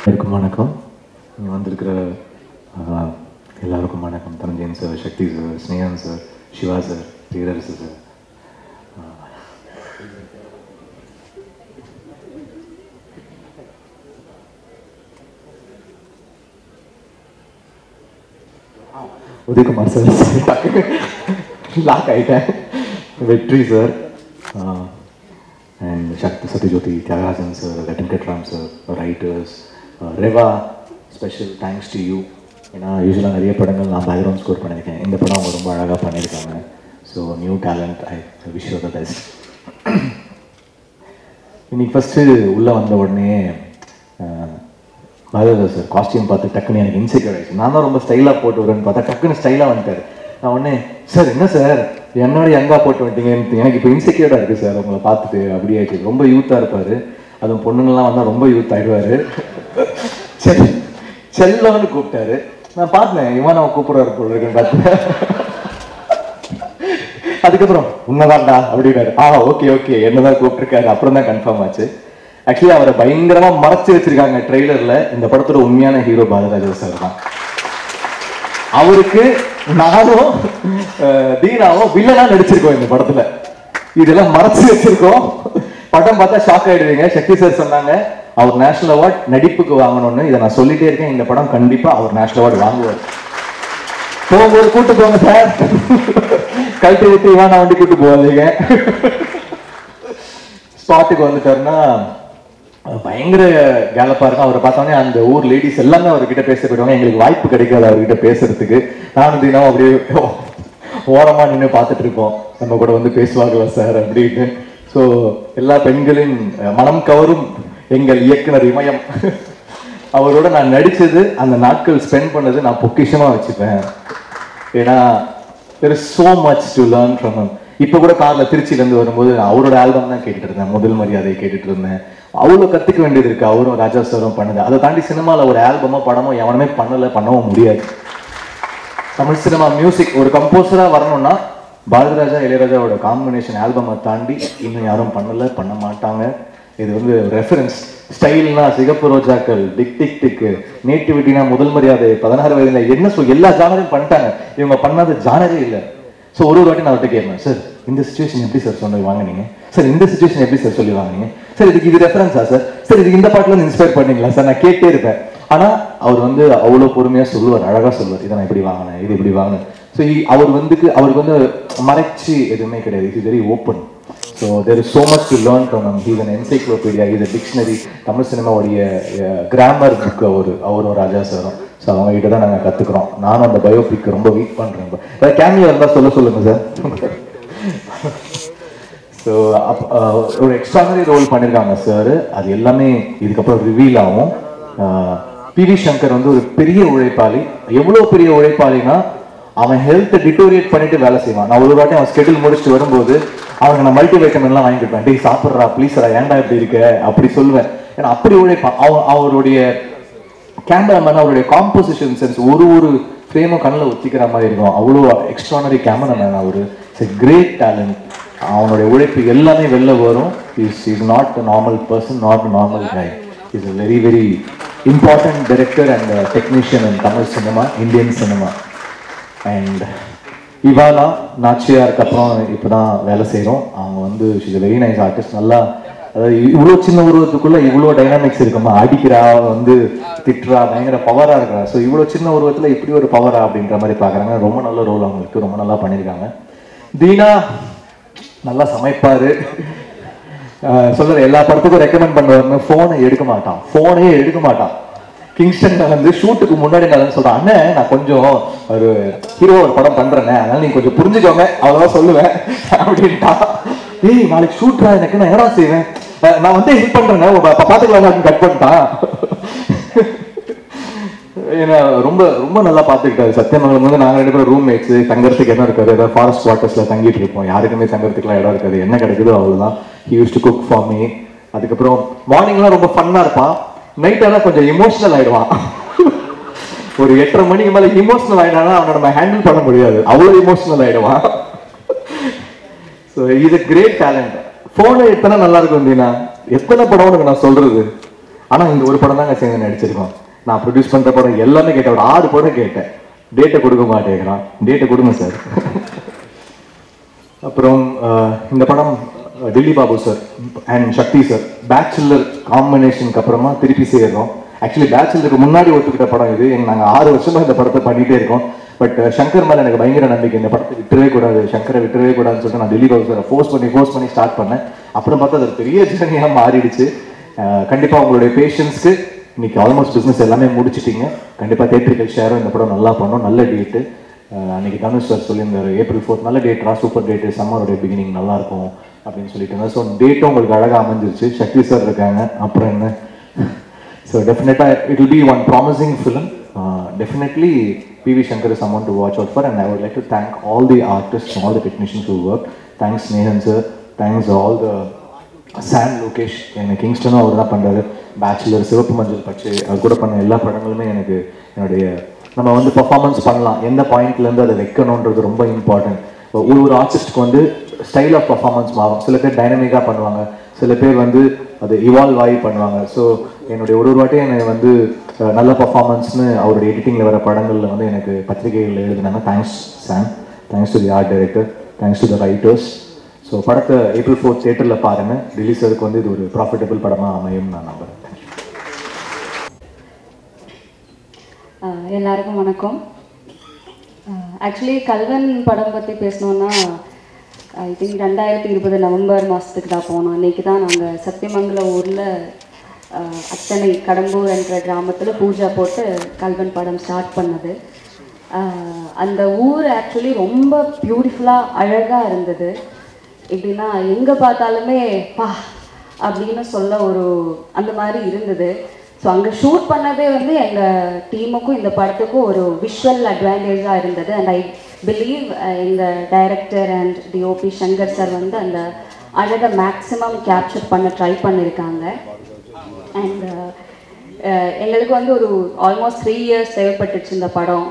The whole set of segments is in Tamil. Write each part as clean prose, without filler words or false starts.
வணக்கம். இங்கே வந்திருக்கிற எல்லாருக்கும் வணக்கம். Dhananjayan sir, Sakthi sir, Snehan sir, Siva sir, Theerarasu sir. Udhayakumar sir, lock ஆகிட்டேன். Vetri sir and Sakthi Sathyajothi, Thiyagarajan sir, Rattan Katram sir, writers, Reva, special thanks to you. ஏன்னா யூஸ்வலாக நிறைய படங்கள் நான் பேக்ரவுண்ட் ஸ்கோர் பண்ணியிருக்கேன். இந்த படம் அவங்க ரொம்ப அழகாக பண்ணியிருக்காங்க. So new talent, I wish you the best. இன்னைக்கு ஃபஸ்ட்டு உள்ளே வந்த உடனே பாரத சார் காஸ்டியூம் பார்த்து டக்குன்னு எனக்கு இன்செக்யூர் ஆகிடுச்சு. நான் தான் ரொம்ப ஸ்டைலாக போட்டு வரேன்னு பார்த்தா டக்குன்னு ஸ்டைலாக வந்துட்டார். நான் உடனே சார் என்ன சார் என்னோட எங்கே போட்டு வந்துட்டீங்கன்னு எனக்கு இப்போ இன்செக்யூர்டாக இருக்குது சார் உங்களை பார்த்துட்டு. அப்படி ஆயிடுச்சு. ரொம்ப யூத்தாக இருப்பார். அதுவும் பொண்ணுங்கள்லாம் வந்தால் ரொம்ப யூத் ஆகிடுவார். செல்லோன்னு கூப்பிட்டாரு. நான் பார்த்தேன் இவன் நான் கூப்பிட்றாரு போல இருக்குன்னு பார்த்தேன். அதுக்கப்புறம் உண்மைதான்டா அப்படின்னாரு. ஓகே ஓகே என்னதான் கூப்பிட்டுருக்காரு. அப்புறம் தான் கன்ஃபார்ம் ஆச்சு. ஆக்சுவலி அவரை பயங்கரமா மறைச்சு வச்சிருக்காங்க ட்ரெய்லர்ல. இந்த படத்தோட உண்மையான ஹீரோ பாரதிராஜா சார் தான். அவருக்கு நானும் தீனாவும் வில்லனா நடிச்சிருக்கோம் இந்த படத்துல. இதெல்லாம் மறைச்சு வச்சிருக்கோம். படம் பார்த்தா ஷாக் ஆயிடுவீங்க. சக்தி சார் சொன்னாங்க அவர் நேஷனல் அவார்ட் நடிப்புக்கு வாங்கணும்னு. இதை நான் சொல்லிட்டே இருக்கேன். இந்த படம் கண்டிப்பா அவர் நேஷனல் அவார்டு வாங்குவார். போகும்போது கூட்டு போங்க சார். கழட்டி விட்டு இவான வண்டி கூட்டு போவாதீங்க. ஸ்பாட்டுக்கு வந்துட்டாருன்னா பயங்கர கேலப்பா இருக்கும். அவரை பார்த்தோன்னே அந்த ஊர் லேடிஸ் எல்லாமே அவர்கிட்ட பேச போயிடுவாங்க. எங்களுக்கு வாய்ப்பு கிடைக்காது அவர்கிட்ட பேசுறதுக்கு. நானும் தினம் அப்படியே ஓரமா நின்று பார்த்துட்டு இருப்போம். நம்ம கூட வந்து பேசுவாங்களா சார் அப்படின்னு. ஸோ எல்லா பெண்களின் மனம் கவரும் எங்கள் இயக்குனர் இமயம் அவரோட நான் நடிச்சது, அந்த நாட்கள் ஸ்பெண்ட் பண்ணது நான் பொக்கிஷமா வச்சுப்பேன். ஏன்னா there is so much to learn from him. இப்போ கூட கார்ல திருச்சியிலேருந்து வரும்போது அவரோட ஆல்பம் தான் கேட்டுட்டு இருந்தேன். முதல் மரியாதை கேட்டுட்டு இருந்தேன். அவ்வளோ கற்றுக்க வேண்டியது இருக்கு. அவரும் ராஜா சாரும் பண்ணுது. அதை தாண்டி சினிமாவில் ஒரு ஆல்பமோ படமோ எவனுமே பண்ணவும் முடியாது. தமிழ் சினிமா மியூசிக் ஒரு கம்போசராக வரணும்னா பாரதிராஜா இளையராஜாவோட காம்பினேஷன் ஆல்பமை தாண்டி இன்னும் யாரும் பண்ண மாட்டாங்க. இது வந்து ரெஃபரன்ஸ். ஸ்டைல்னா சிகப்பு ரோஜாக்கள், டிக் டிக் டிக்கு, நேட்டிவிட்டினா முதல் மரியாதை, 16 வயதுல என்ன எல்லா ஜானரையும் பண்ணிட்டாங்க. இவங்க பண்ணாத ஜானரே இல்லை. ஸோ ஒரு வாட்டி நான் அவர்கிட்ட கேட்பேன், சார் இந்த சுச்சுவேஷன் எப்படி சார் சொல்லி வாங்கினீங்க சார், இந்த சுச்சுவேஷன் எப்படி சார் சொல்லி வாங்கினீங்க சார், இதுக்கு இது ரெஃபரன்ஸா சார், சார் இதுக்கு இந்த பாட்டில் இருந்து இன்ஸ்பயர் பண்ணீங்களா சார். நான் கேட்டே இருப்பேன். ஆனால் அவர் வந்து அவ்வளோ பொறுமையாக சொல்லுவார், அழகாக சொல்லுவார். இதை நான் இப்படி வாங்கினேன், இது இப்படி வாங்கினேன். ஸோ அவருக்கு வந்து மறைச்சி எதுவுமே கிடையாது. It is very open. So there is so much to learn from him. He's an encyclopedia, he's a dictionary. Tamil சினிமாவுடைய கிராமர் புக் அவரும் ராஜா சாரும். ஸோ அவங்க கிட்ட தான் நாங்கள் கற்றுக்குறோம். நானும் அந்த பயோபிக் ரொம்ப வீக் பண்ணுறேன். ஏதாவது கேமியா இருந்தால் சொல்லுங்கள் சார். ஸோ ஒரு எக்ஸ்ட்ரானரி ரோல் பண்ணியிருக்காங்க சார். அது எல்லாமே இதுக்கப்புறம் ரிவீல் ஆகும். பி.வி. சங்கர் வந்து ஒரு பெரிய உழைப்பாளி. எவ்வளோ பெரிய உழைப்பாளினா அவன் ஹெல்த்தை டிட்டோரியேட் பண்ணிட்டு வேலை செய்வான். நான் ஒரு வாட்டி அவன் ஸ்கெடியூல் முடிச்சுட்டு வரும்போது அவனுக்கு நான் மல்டி வைட்டமின்லாம் வாங்கி கொடுப்பேன். டே சாப்பிட்றா ப்ளீஸ்ரா, ஏன்டா இப்படி இருக்க அப்படி சொல்லுவேன். ஏன்னா அப்படி உழைப்பான். அவருடைய கேமராமேன், அவருடைய காம்போசிஷன் சென்ஸ் ஒரு ஃப்ரேமும் கண்ணில் ஒத்திக்கிற மாதிரி இருக்கும். அவ்வளோ எக்ஸ்ட்ரானரி கேமராமேன் அவரு. It's a great talent. அவனுடைய உழைப்பு எல்லாமே வெளில வரும். Is not a normal person, not a normal guy. Is a very very important director and technician in Tamil cinema, Indian cinema. And Ivana நாச்சியாருக்கு அப்புறம் இப்போ தான் வேலை செய்கிறோம். அவங்க வந்து she's a very nice artist. நல்லா, அதாவது இவ்வளோ சின்ன உருவத்துக்குள்ள இவ்வளோ டைனாமிக்ஸ் இருக்குமா. அடிக்கிறா, வந்து திட்டுறா, பயங்கர பவராக இருக்கிறா. ஸோ இவ்வளோ சின்ன உருவத்தில் இப்படி ஒரு பவரா அப்படின்ற மாதிரி பார்க்குறாங்க. ரொம்ப நல்ல ரோல் அவங்களுக்கு, ரொம்ப நல்லா பண்ணியிருக்காங்க. தீனா நல்லா சமைப்பாரு. சொல்ற எல்லா படத்துக்கும் ரெக்கமெண்ட் பண்ணுவாருன்னு ஃபோனே எடுக்க மாட்டான். கிங்ஸ்டன்ல வந்து ஷூட்டுக்கு முன்னாடி நான் சொல்றேன், அண்ணன் நான் கொஞ்சம் ஒரு ஹீரோ ஒரு படம் பண்றேன்னு, அதனால நீங்க கொஞ்சம் புரிஞ்சுக்கோங்க அவ்வளவுதான் சொல்லுவேன் அப்படின்ட்டா. ஏய் நாளைக்கு ஷூட்ரா, எனக்கு நான் என்னடா செய்வேன், நான் வந்து ஹெல்ப் பண்றேன் பாத்துக்கலாம் கட் பண்ணிட்டான். ஏன்னா ரொம்ப ரொம்ப நல்லா பார்த்துக்கிட்டாரு. சத்தியமங்கலம் வந்து நாங்கள் 2 பேரும் ரூம்மேட்ஸ். தங்கறதுக்கு இடம் இருக்காது. ஏதாவது ஃபாரஸ்ட் குவார்ட்டர்ஸ்ல தங்கிட்டு இருப்போம். யாருக்குமே தங்கறதுக்குலாம் இடம் இருக்காது. என்ன கிடைக்குதோ அவ்வளோதான். He use to cook for me. அதுக்கப்புறம் மார்னிங்லாம் ரொம்ப ஃபன்னா இருப்பான். நைட்டெல்லாம் கொஞ்சம் இமோஷனல் ஆயிடுவான். ஒரு 8:30 மணிக்கு மேலே இமோஷனல் ஆயிடானா அவனை நம்ம ஹேண்டில் பண்ண முடியாது. அவ்வளோ இமோஷனல் ஆயிடுவான். ஸோ இது கிரேட் டேலண்ட். ஃபோனை எத்தனை நல்லா இருக்கும் அப்படின்னா, எத்தனை படம் உனக்கு நான் சொல்றது. ஆனால் இந்த ஒரு படம் தாங்க சேர்ந்து நடிச்சிருக்கோம். நான் ப்ரொடியூஸ் பண்ணுற படம் எல்லாமே கேட்டேன், ஒரு 6 படம் கேட்டேன். டேட்டை கொடுக்க மாட்டேங்கிறான், டேட்டை கொடுங்க சார். அப்புறம் இந்த படம் Dilli Babu sir and Sakthi sir Bachelor காம்பினேஷனுக்கு அப்புறமா திருப்பி சேர்றோம். ஆக்சுவலி பேச்சுலருக்கு முன்னாடி ஒத்துக்கிட்ட படம் இது. நாங்கள் 6 வருஷமா இந்த படத்தை பண்ணிகிட்டே இருக்கோம். பட் சங்கர் மேலே எனக்கு பயங்கர நம்பிக்கை, இந்த படத்தை விட்டுறவே கூடாது, சங்கரை விட்டுறவே கூடாதுன்னு சொல்லிட்டு நான் டில்லி பாபு சாரை ஃபோர்ஸ் பண்ணி ஸ்டார்ட் பண்ணேன். அப்புறம் பார்த்தா அது பெரிய ஜர்னியாக மாறிடுச்சு. கண்டிப்பாக உங்களுடைய பேஷன்ஸ்க்கு இன்னைக்கு ஆல்மோஸ்ட் பிஸ்னஸ் எல்லாமே முடிச்சிட்டிங்க. கண்டிப்பாக தியேட்டரிக்கல் ஷேரும் இந்த படம் நல்லா பண்ணோம். நல்ல டேட்டு அன்னைக்கு தனுஷ் சார் சொல்லியிருந்தாரு, April 4th நல்ல டேட்ரா, சூப்பர் டேட்டு, சம்மருடைய பிகினிங் நல்லா இருக்கும் அப்படின்னு சொல்லிட்டு இருந்தார். ஸோ டேட்டும் உங்களுக்கு அழகாக அமைஞ்சிருச்சு. சக்தி சார் இருக்காங்க, அப்புறம் என்ன. ஸோ டெஃபினட்டாக it will be one promising film. Definitely PV Shankar is someone to watch out for, and I would like to thank all the artists, all the technicians who worked. Thanks Nehan sir, thanks all the Sam Lokesh, எனக்கு கிங்ஸ்டனும் அவர் தான் பண்ணுறாரு. பேச்சுலர், சிவப்பு மஞ்சள் பச்சை, அவர் கூட பண்ண எல்லா படங்களுமே எனக்கு என்னுடைய நம்ம வந்து பர்ஃபார்மன்ஸ் பண்ணலாம், எந்த பாயிண்ட்லேருந்து அதை வைக்கணுன்றது ரொம்ப இம்பார்ட்டன்ட். ஒரு ஆர்டிஸ்ட்டுக்கு வந்து ஸ்டைல் ஆஃப் பர்ஃபார்மன்ஸ் மாறும். சில பேர் டைனமிக்காக பண்ணுவாங்க, சில பேர் வந்து அது இவால்வ் ஆகி பண்ணுவாங்க. ஸோ என்னுடைய ஒரு வாட்டியும் என்னை வந்து நல்ல பர்ஃபார்மன்ஸ்னு அவருடைய எடிட்டிங்கில் வர படங்களில் வந்து எனக்கு பத்திரிகைகளில் எழுதினாங்க. Thanks Sam, thanks to the art director, thanks to the writers. So படத்தை April 4th தியேட்டரில் பாருங்கள். ரிலீஸருக்கு வந்து இது ஒரு ப்ராஃபிட்டபிள் படமாக அமையும் நான் நம்புகிறேன். எல்லாருக்கும் வணக்கம். ஆக்சுவலி கல்வன் படம் பற்றி பேசணுன்னா ஐ திங்க் 2020 நவம்பர் மாதத்துக்கு தான் போனோம். அன்றைக்கி தான் நாங்கள் சத்தியமங்கலம் ஊரில் அத்தனை கடம்பூர் என்ற கிராமத்தில் பூஜா போட்டு கல்வன் படம் ஸ்டார்ட் பண்ணது. அந்த ஊர் ஆக்சுவலி ரொம்ப பியூட்டிஃபுல்லாக அழகாக இருந்தது. எப்படின்னா எங்கே பார்த்தாலுமே பா அப்படின்னு சொல்ல ஒரு அந்த மாதிரி இருந்தது. ஸோ அங்கே ஷூட் பண்ணதே வந்து எங்கள் டீமுக்கும் இந்த படத்துக்கும் ஒரு விஷுவல் அட்வான்டேஜாக இருந்தது. அண்ட் ஐ பிலீவ் இந்த director and DOP Shankar sir வந்து அந்த அழகை மேக்ஸிமம் கேப்சர் பண்ண ட்ரை பண்ணியிருக்காங்க. அண்ட் எங்களுக்கு வந்து ஒரு ஆல்மோஸ்ட் 3 years தேவைப்பட்டுச்சு இந்த படம்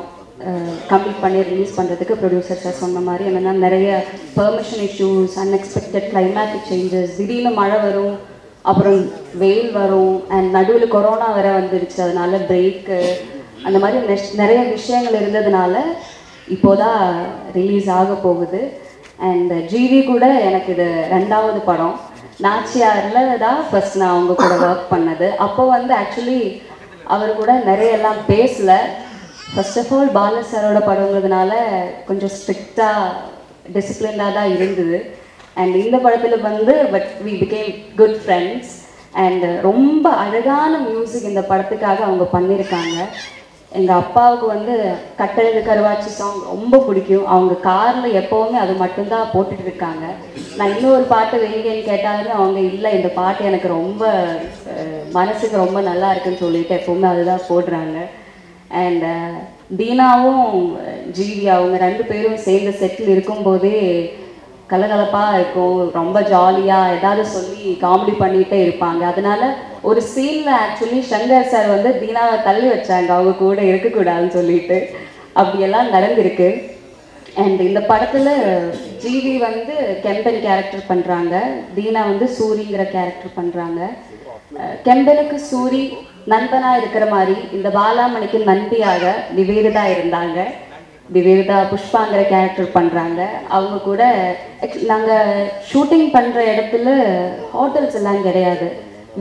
கம்ப்ளீட் பண்ணி ரிலீஸ் பண்ணுறதுக்கு. ப்ரொடியூசர் சார் சொன்ன மாதிரி என்னென்னா நிறைய permission issues, unexpected climatic changes, திடீர்னு மழை வரும், அப்புறம் வெயில் வரும், அண்ட் நடுவில் கொரோனா வேற வந்துடுச்சு, அதனால பிரேக்கு, அந்த மாதிரி நிறைய விஷயங்கள் இருந்ததுனால இப்போதான் ரிலீஸ் ஆக போகுது. அண்ட் ஜிவி கூட எனக்கு இது 2வது படம். நாச்சியாரில் தான் ஃபர்ஸ்ட் நான் அவங்க கூட ஒர்க் பண்ணது. அப்போ வந்து ஆக்சுவலி அவர் கூட நிறைய எல்லாம் பேசல. ஃபர்ஸ்ட் ஆஃப் ஆல் பாலா சாரோட படங்கிறதுனால கொஞ்சம் ஸ்ட்ரிக்டாக டிசிப்ளின்டாக தான் இருந்தது. அண்ட் இந்த படத்தில் வந்து but we become good friends. And ரொம்ப அழகான மியூசிக் இந்த படத்துக்காக அவங்க பண்ணியிருக்காங்க. எங்கள் அப்பாவுக்கு வந்து கட்டழகு கருவாச்சி சாங் ரொம்ப பிடிக்கும். அவங்க காரில் எப்போவுமே அது மட்டும்தான் போட்டுட்டு இருக்காங்க. நான் இன்னொரு பாட்டு வைங்கன்னு கேட்டாலுமே அவங்க இல்லை, இந்த பாட்டு எனக்கு ரொம்ப மனசுக்கு ரொம்ப நல்லா இருக்குன்னு சொல்லிட்டு எப்போவுமே அதுதான் போடுறாங்க. அண்ட் தீனாவும் ஜிவி அவங்க 2 பேரும் சேர்ந்து செட்டில் இருக்கும்போதே கலகலப்பாக இருக்கும், ரொம்ப ஜாலியாக ஏதாவது சொல்லி காமெடி பண்ணிகிட்டே இருப்பாங்க. அதனால ஒரு சீனில் ஆக்சுவலி சங்கர் சார் வந்து தீனாவை தள்ளி வச்சாங்க, அவங்க கூட இருக்கக்கூடாதுன்னு சொல்லிட்டு. அப்படியெல்லாம் நடந்திருக்கு. அண்ட் இந்த படத்தில் ஜிவி வந்து கெம்பன் கேரக்டர் பண்ணுறாங்க, தீனா வந்து சூரிங்கிற கேரக்டர் பண்ணுறாங்க. கெம்பனுக்கு சூரி நண்பனாக இருக்கிற மாதிரி இந்த பாலாமணிக்கு நண்பியாக நிவேதிதா இருந்தாங்க. நிவேதிதா புஷ்பாங்கிற கேரக்டர் பண்ணுறாங்க. அவங்க கூட நாங்கள் ஷூட்டிங் பண்ணுற இடத்துல ஹோட்டல்ஸ் எல்லாம் கிடையாது,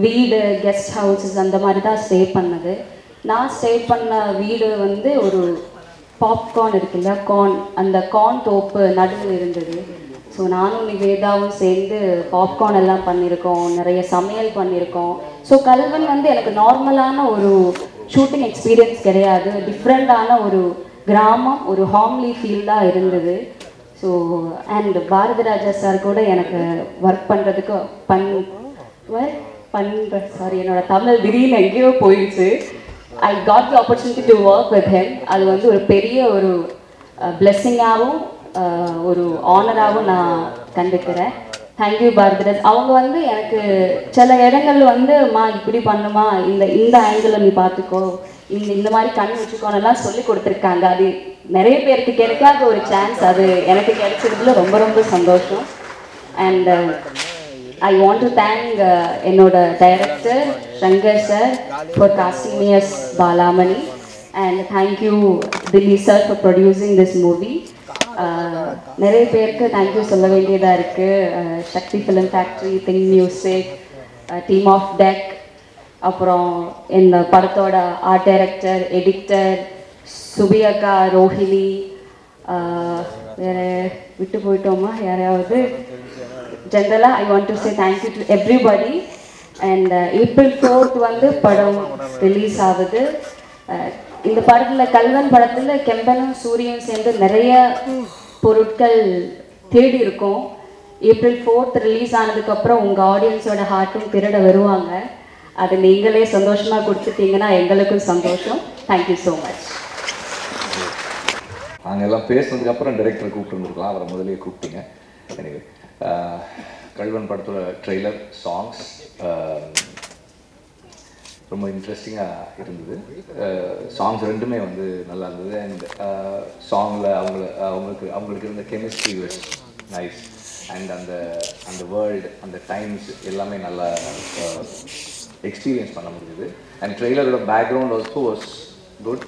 வீடு, கெஸ்ட் ஹவுஸஸ் அந்த மாதிரி தான் ஸ்டே பண்ணது. நான் ஸ்டே பண்ண வீடு வந்து ஒரு பாப்கார்ன் இருக்குல்ல, கார்ன், அந்த கார்ன் தோப்பு நடுவில் இருந்தது. ஸோ நானும் நிவேதாவும் சேர்ந்து பாப்கார்ன் எல்லாம் பண்ணியிருக்கோம், நிறைய சமையல் பண்ணியிருக்கோம். ஸோ கல்வன் வந்து எனக்கு நார்மலான ஒரு ஷூட்டிங் எக்ஸ்பீரியன்ஸ் கிடையாது, டிஃப்ரெண்டான ஒரு கிராமம், ஒரு ஹோம்லி ஃபீல்டாக இருந்தது. ஸோ அண்ட் பாரதிராஜா சார் கூட எனக்கு ஒர்க் பண்ணுறதுக்கு சாரி என்னோட தமிழ் திடீர்னு எங்கேயோ போயிடுச்சு. I got the opportunity to work with him. அது வந்து ஒரு பெரிய ஒரு பிளெஸ்ஸிங்காகவும் ஒரு ஆனராகவும் நான் கண்டுக்கிறேன். தேங்க்யூ பாரதிராஜ். அவங்க வந்து எனக்கு சில இடங்கள்ல வந்து இப்படி பண்ணுமா, இந்த ஆங்கிளில் நீ பார்த்துக்கோ, இந்த மாதிரி கண் வச்சுக்கோன்னெல்லாம் சொல்லி கொடுத்துருக்காங்க. அது நிறைய பேருக்கு கிடைக்காத ஒரு சான்ஸ், அது எனக்கு கிடைச்சதுல ரொம்ப ரொம்ப சந்தோஷம். And I want to thank என்னோட director Shankar sir for casting me as Balamani, and thank you Dilli sir for producing this movie. நிறைய பேருக்கு தேங்க்யூ சொல்ல வேண்டியதாக இருக்குது. Sakthi film factory, Think Music, team of tech, அப்புறம் இந்த படத்தோட ஆர்ட் டைரக்டர், எடிட்டர் சுபியக்கா, ரோஹிணி, வேறு விட்டு போயிட்டோமா யாரையாவது? ஜென்ரலாக I want to say thank you to everybody. And April 4th வந்து படம் ரிலீஸ் ஆகுது. இந்த படத்தில், கல்வன் படத்தில் கெம்பனும் சூரியனும் சேர்ந்து நிறைய பொருட்கள் தேடி இருக்கும். April 4th ரிலீஸ் ஆனதுக்கப்புறம் உங்கள் ஆடியன்ஸோட ஹார்ட்டும் திருட வருவாங்க. அது நீங்களே சந்தோஷமாக கொடுத்துட்டீங்கன்னா எங்களுக்கும் சந்தோஷம். Thank you so much. நாங்கள் எல்லாம் பேசுனதுக்கப்புறம் டைரக்டரை கூப்பிட்டுருந்துருக்கலாம், அவரை முதலே கூப்பிட்டீங்க. எனக்கு கல்வன் படத்தோட ட்ரெய்லர், சாங்ஸ் ரொம்ப இன்ட்ரெஸ்டிங்காக இருந்தது. சாங்ஸ் ரெண்டுமே வந்து நல்லா இருந்தது. அண்ட் சாங்கில் அவங்களுக்கு இருந்த கெமிஸ்ட்ரி வாஸ் நைஸ். அண்ட் அந்த வேர்ல்டு, அந்த டைம்ஸ் எல்லாமே நல்லா எக்ஸ்பீரியன்ஸ் பண்ண முடியுது. அண்ட் ட்ரெய்லரோட பேக்ரவுண்ட் ஆல்சோ வாஸ் குட்.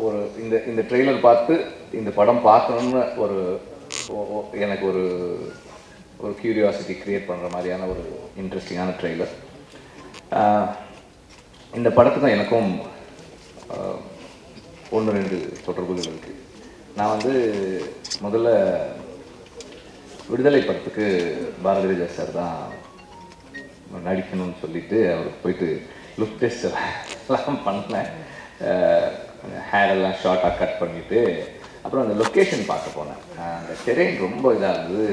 ஒரு இந்த ட்ரெய்லர் பார்த்து இந்த படம் பார்க்கணுன்னு எனக்கு ஒரு கியூரியாசிட்டி க்ரியேட் பண்ணுற மாதிரியான ஒரு இன்ட்ரெஸ்டிங்கான ட்ரெய்லர். இந்த படத்துக்கும் எனக்கும் 1-2 தொடர்புகள் இருக்குது. நான் வந்து முதல்ல விடுதலை படத்துக்கு பாரதி ராஜா சார் தான் நடிக்கணும்னு சொல்லிட்டு அவருக்கு போயிட்டு லுக் டெஸ்ட் எல்லாம் பண்ணேன். ஹேரெல்லாம் ஷார்ட்டாக கட் பண்ணிவிட்டு அப்புறம் அந்த லொக்கேஷன் பார்க்க போனேன். அந்த டெரெயின் ரொம்ப இதாக இருந்தது.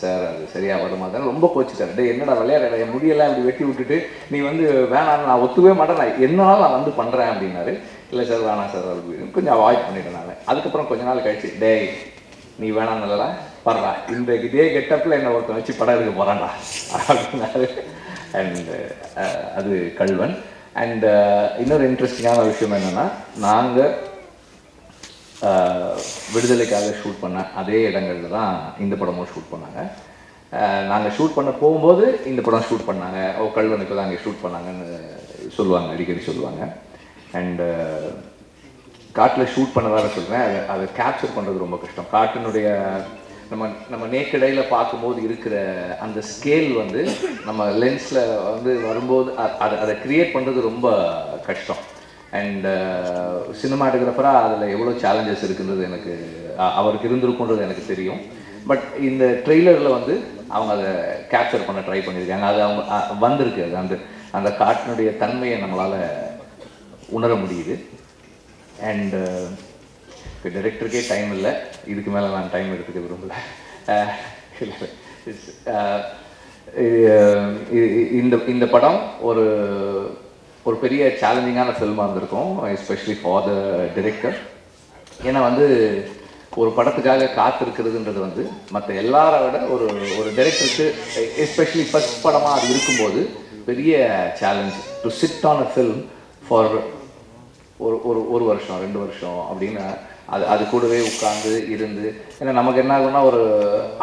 சார் அது சரியாக வருமாதிரி ரொம்ப கோச்சிட்டார். டே என்னடா விளையாட, என் முடியெல்லாம் இப்படி வெட்டி விட்டுட்டு நீ வந்து வேணாம், நான் ஒத்துவே மாட்டேன், நான் என்னாலும் நான் வந்து பண்ணுறேன் அப்படின்னாரு. இல்லை சார் வேணாம் சார் அப்படி கொஞ்சம் அவாய்ட் பண்ணிட்டேன் நான். அதுக்கப்புறம் கொஞ்ச நாள் கழிச்சு, டேய் நீ வேணாம் நல்லா படுறா, இந்த இதே கெட்டப்பில் என்ன ஒருத்தன் வச்சு படம் எடுக்க போகிறான்டா அப்படின்னாரு. அண்ட் அது கல்வன். அண்ட் இன்னொரு இன்ட்ரெஸ்டிங்கான விஷயம் என்னென்னா, நாங்கள் விடுதலைக்காக ஷூட் பண்ண அதே இடங்கள்ல தான் இந்த படமும் ஷூட் பண்ணாங்க. நாங்கள் ஷூட் பண்ண போகும்போது இந்த படம் ஷூட் பண்ணாங்க. கல்வனுக்கு தான் அங்கே ஷூட் பண்ணாங்கன்னு சொல்லுவாங்க, அடிக்கடி சொல்லுவாங்க. அண்டு காட்டில் ஷூட் பண்ணதாக சொல்கிறேன். அதை கேப்சர் பண்ணுறது ரொம்ப கஷ்டம். காட்டினுடைய நம்ம நேக்கடையில் பார்க்கும்போது இருக்கிற அந்த ஸ்கேல் வந்து நம்ம லென்ஸில் வந்து வரும்போது அதை க்ரியேட் பண்ணுறது ரொம்ப கஷ்டம். அண்ட் சினிமாட்டோகிராஃபராக அதில் எவ்வளோ சேலஞ்சஸ் இருக்குன்றது எனக்கு அவருக்கு இருந்திருக்குன்றது எனக்கு தெரியும். பட் இந்த ட்ரெய்லரில் வந்து அவங்க அதை கேப்சர் பண்ண ட்ரை பண்ணியிருக்காங்க. அது அவங்க வந்திருக்கு. அது அந்த காட்டினுடைய தன்மையை நம்மளால் உணர முடியுது. அண்டு டைரக்டருக்கே டைம் இல்லை, இதுக்கு மேலே நான் டைம் எடுத்துக்க விரும்பலை. இந்த படம் ஒரு பெரிய சேலஞ்சிங்கான ஃபில்மாக இருந்திருக்கும், எஸ்பெஷலி ஃபார் த டிரெக்டர். ஏன்னா வந்து ஒரு படத்துக்காக காத்திருக்கிறதுன்றது வந்து மற்ற எல்லாரை விட ஒரு டைரக்டருக்கு, எஸ்பெஷலி ஃபர்ஸ்ட் படமாக அது இருக்கும்போது பெரிய challenge. To sit on a film for ஒரு வருஷம் 2 வருஷம் அப்படின்னு அது கூடவே உட்காந்து இருந்து. ஏன்னா நமக்கு என்ன ஆகும்னா, ஒரு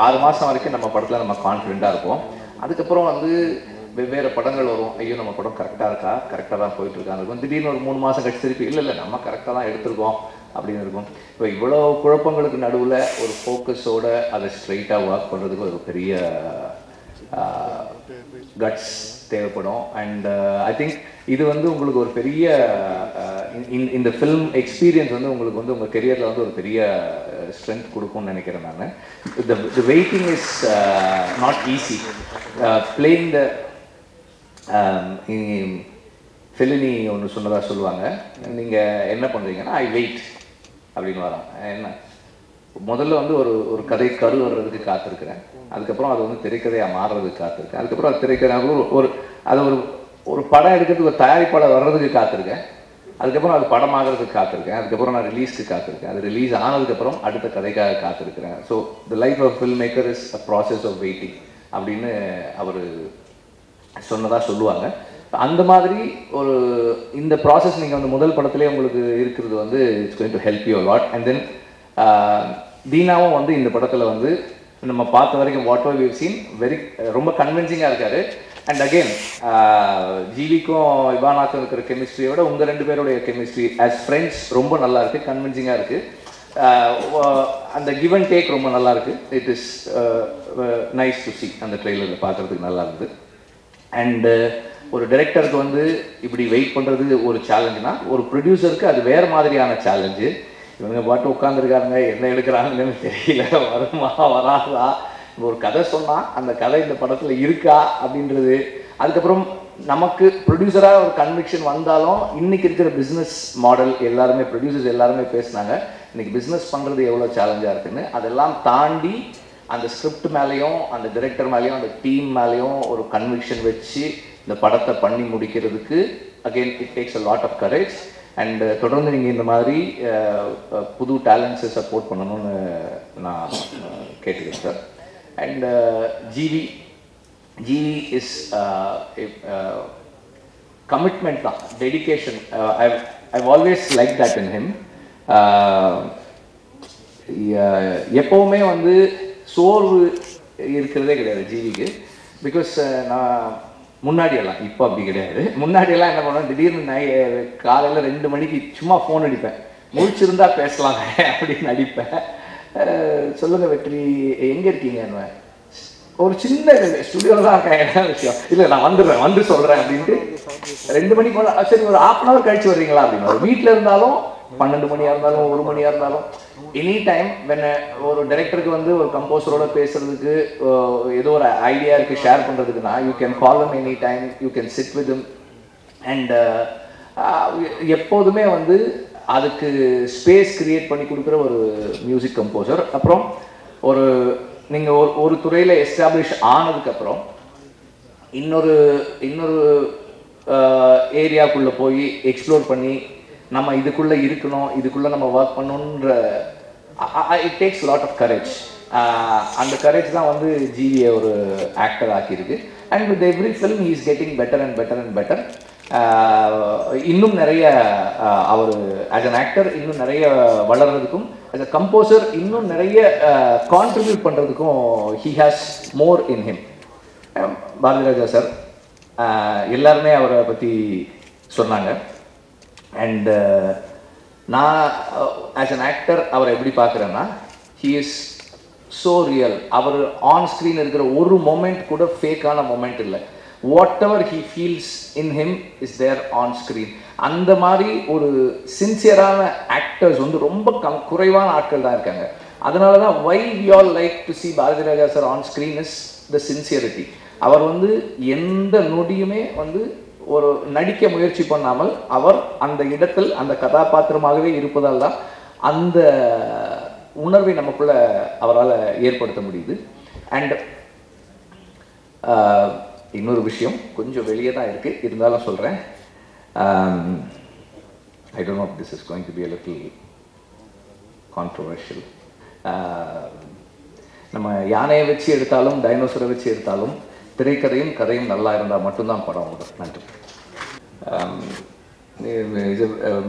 6 மாதம் வரைக்கும் நம்ம படத்தில் நம்ம கான்ஃபிடெண்ட்டாக இருப்போம். அதுக்கப்புறம் வந்து வெவ்வேறு படங்கள் வரும். ஐயோ நம்ம படம் கரெக்டாக இருக்கா, கரெக்டாக தான் போயிட்டுருக்காங்க இருக்கும். திடீர்னு ஒரு 3 மாதம் கழிச்சு திருப்பி இல்லை நம்ம கரெக்டாக தான் எடுத்திருக்கோம் அப்படின்னு இருக்கும். இப்போ இவ்வளோ குழப்பங்களுக்கு நடுவில் ஒரு ஃபோக்கஸோடு அதை ஸ்ட்ரைட்டாக ஒர்க் பண்ணுறதுக்கு ஒரு பெரிய கட்ஸ் தேவைப்படும். அண்ட் ஐ திங்க் இது வந்து உங்களுக்கு ஒரு பெரிய இந்த ஃபில்ம் எக்ஸ்பீரியன்ஸ் வந்து உங்களுக்கு வந்து உங்கள் கெரியரில் வந்து ஒரு பெரிய ஸ்ட்ரென்த் கொடுக்கும்னு நினைக்கிறேன் நான். த waiting is not easy. Playing the Fellini ஒன்று சொன்னதாக சொல்லுவாங்க, நீங்கள் என்ன பண்ணுறீங்கன்னா ஐ வெயிட் அப்படின்னு வரோம். என்ன முதல்ல வந்து ஒரு கதை கரு வர்றதுக்கு காத்திருக்கிறேன். அதுக்கப்புறம் அது வந்து திரைக்கதையாக மாறுறதுக்கு காத்திருக்கேன். அதுக்கப்புறம் அது திரைக்கதை ஒரு படம் எடுக்கிறதுக்கு ஒரு தயாரிப்பாளர் வர்றதுக்கு காத்திருக்கேன். அதுக்கப்புறம் அது படம் ஆகிறதுக்கு காத்திருக்கேன். அதுக்கப்புறம் நான் ரிலீஸ்க்கு காத்திருக்கேன். அது ரிலீஸ் ஆனதுக்கப்புறம் அடுத்த கதைக்காக காத்திருக்கிறேன். So the life of film maker is a process of waiting அப்படின்னு அவர் சொன்னதாக சொல்லுவாங்க. அந்த மாதிரி இந்த ப்ராசஸ் நீங்கள் வந்து முதல் படத்துலேயே உங்களுக்கு இருக்கிறது வந்து it's going to help you lot. And then தீனாவும் வந்து இந்த படத்தில் வந்து நம்ம பார்த்த வரைக்கும் வாட் எவர் we've seen ரொம்ப கன்வின்சிங்காக இருக்காரு. அண்ட் அகெயின் ஜிவிக்கும் இவானாக்கும் இருக்கிற கெமிஸ்ட்ரியை விட உங்கள் 2 பேருடைய கெமிஸ்ட்ரி ஆஸ் ஃப்ரெண்ட்ஸ் ரொம்ப நல்லா இருக்குது, கன்வின்சிங்காக இருக்குது. அந்த கிவ் அண்ட் டேக் ரொம்ப நல்லா இருக்குது. It is nice to C. அந்த ட்ரெய்லரில் பார்க்குறதுக்கு நல்லா இருந்தது. அண்டு ஒரு டைரக்டருக்கு வந்து இப்படி வெயிட் பண்ணுறது ஒரு சேலஞ்சுனா, ஒரு ப்ரொடியூசருக்கு அது வேறு மாதிரியான சேலஞ்சு. இவங்க பாட்டு உட்காந்துருக்காங்க, என்ன எடுக்கிறாங்கன்னு தெரியல, வருமா வராதா, ஒரு கதை சொன்னால் அந்த கதை இந்த படத்தில் இருக்கா அப்படின்றது. அதுக்கப்புறம் நமக்கு ப்ரொடியூசராக ஒரு கன்விக்ஷன் வந்தாலும் இன்றைக்கி இருக்கிற பிஸ்னஸ் மாடல் எல்லாருமே ப்ரொடியூசர்ஸ் எல்லாருமே பேசினாங்க, இன்றைக்கி பிஸ்னஸ் பண்ணுறது எவ்வளோ சேலஞ்சாக இருக்குன்னு. அதெல்லாம் தாண்டி அந்த ஸ்கிரிப்ட் மேலேயும் அந்த டைரக்டர் மேலேயும் அந்த டீம் மேலேயும் ஒரு கன்விக்ஷன் வச்சு இந்த படத்தை பண்ணி முடிக்கிறதுக்கு again it takes a lot of courage. And தொடர்ந்து நீங்கள் இந்த மாதிரி புது டேலண்ட்ஸை சப்போர்ட் பண்ணணும்னு நான் கேட்டுக்கிறேன் சார். அண்ட் ஜிவி இஸ் கமிட்மெண்ட் தான், dedication. I've always like that in him. எப்போவுமே வந்து சோர்வு இருக்கிறதே கிடையாது ஜிவிக்கு. பிகாஸ் நான் முன்னாடியெல்லாம், இப்போ அப்படி கிடையாது, முன்னாடியெல்லாம் என்ன பண்ணுவேன், திடீர்னு காலையில் 2 மணிக்கு சும்மா ஃபோன் அடிப்பேன், முடிச்சிருந்தா பேசலாங்க அப்படின்னு அடிப்பேன். சொல்லுங்கள் வெற்றி, எங்கே இருக்கீங்க? ஒரு சின்ன ஸ்டுடியோவில் தான் இருக்கேன், என்ன விஷயம், இல்லை நான் வந்துடுறேன், வந்து சொல்கிறேன் அப்படின்ட்டு 2 மணிக்கு போல, சரி ஒரு 1/2 hour கழிச்சு வர்றீங்களா அப்படின்னு. வீட்டில் இருந்தாலும் 12 மணியாக இருந்தாலும் 1 மணியாக இருந்தாலும் எனி டைம் வென் ஒரு டைரக்டருக்கு வந்து ஒரு கம்போசரோட பேசுறதுக்கு ஏதோ ஒரு ஐடியா இருக்குது ஷேர் பண்ணுறதுக்குன்னா, you can call him any time, you can sit with him. And எப்போதுமே வந்து அதுக்கு ஸ்பேஸ் கிரியேட் பண்ணி கொடுக்குற ஒரு மியூசிக் கம்போசர். அப்புறம் ஒரு நீங்கள் ஒரு துறையில் எஸ்டாப்ளிஷ் ஆனதுக்கப்புறம் இன்னொரு ஏரியாக்குள்ளே போய் எக்ஸ்ப்ளோர் பண்ணி நம்ம இதுக்குள்ளே இருக்கணும், இதுக்குள்ளே நம்ம ஒர்க் பண்ணணுன்ற it takes lot of courage. அந்த கரேஜ் தான் வந்து ஜிவியை ஒரு ஆக்டர் ஆக்கியிருக்கு. And with every film he is getting better and better and better. இன்னும் நிறைய அவர் ஆஸ் அன் ஆக்டர் இன்னும் நிறைய வளர்கிறதுக்கும், ஆஸ் அ கம்போசர் இன்னும் நிறைய கான்ட்ரிபியூட் பண்ணுறதுக்கும் he has more in him. Bharathiraja sir எல்லாருமே அவரை பற்றி சொன்னாங்க. அண்ட் நான் ஆஸ் அன் ஆக்டர் அவரை எப்படி பார்க்குறேன்னா, ஹீ இஸ் ஸோ ரியல். அவர் ஆன் ஸ்க்ரீன் இருக்கிற ஒரு மொமெண்ட் கூட ஃபேக்கான மொமெண்ட் இல்லை. Whatever he feels in him is there on screen. அந்த மாதிரி ஒரு சின்சியரான ஆக்டர்ஸ் வந்து ரொம்ப குறைவான ஆட்கள் தான் இருக்காங்க. அதனால தான் why we all like to see Bharathiraja sir on screen is the sincerity. அவர் வந்து எந்த நொடியுமே வந்து ஒரு நடிக்க முயற்சி பண்ணாமல் அவர் அந்த இடத்தில் அந்த கதாபாத்திரமாகவே இருப்பதால் தான் அந்த உணர்வை நமக்குள்ள அவரால் ஏற்படுத்த முடியுது. அண்ட் இன்னொரு விஷயம் கொஞ்சம் வெளியே தான் இருக்குது, இருந்தாலும் சொல்கிறேன். I don't know if this is going to be a little controversial. நம்ம யானையை வச்சு எடுத்தாலும் டைனோசரை வச்சு எடுத்தாலும் திரைக்கதையும் கதையும் நல்லா இருந்தால் மட்டும்தான் படம் வரும். நன்றி.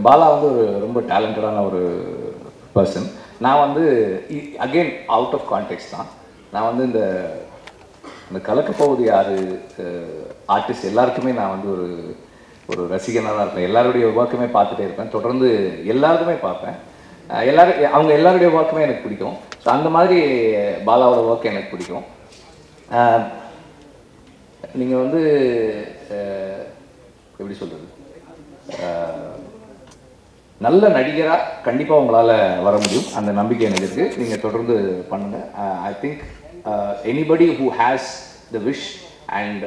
பாலா வந்து ஒரு ரொம்ப டேலண்டடான ஒரு பர்சன். நான் வந்து அகெயின் அவுட் ஆஃப் கான்டெக்ட் தான். நான் வந்து இந்த கலக்கப்போவது யார் ஆர்டிஸ்ட் எல்லாருக்குமே நான் வந்து ஒரு ரசிகனாக தான் இருப்பேன். எல்லாருடைய ஒர்க்குமே பார்த்துட்டே இருப்பேன், தொடர்ந்து எல்லாருக்குமே பார்ப்பேன். அவங்க எல்லாருடைய ஒர்க்குமே எனக்கு பிடிக்கும். ஸோ அந்த மாதிரி பாலாவோட ஒர்க் எனக்கு பிடிக்கும். நீங்கள் வந்து எப்படி சொல்கிறது, நல்ல நடிகராக கண்டிப்பாக உங்களால் வர முடியும், அந்த நம்பிக்கை எனக்கு இருக்குது. நீங்கள் தொடர்ந்து பண்ணுங்கள். I think anybody who has the wish and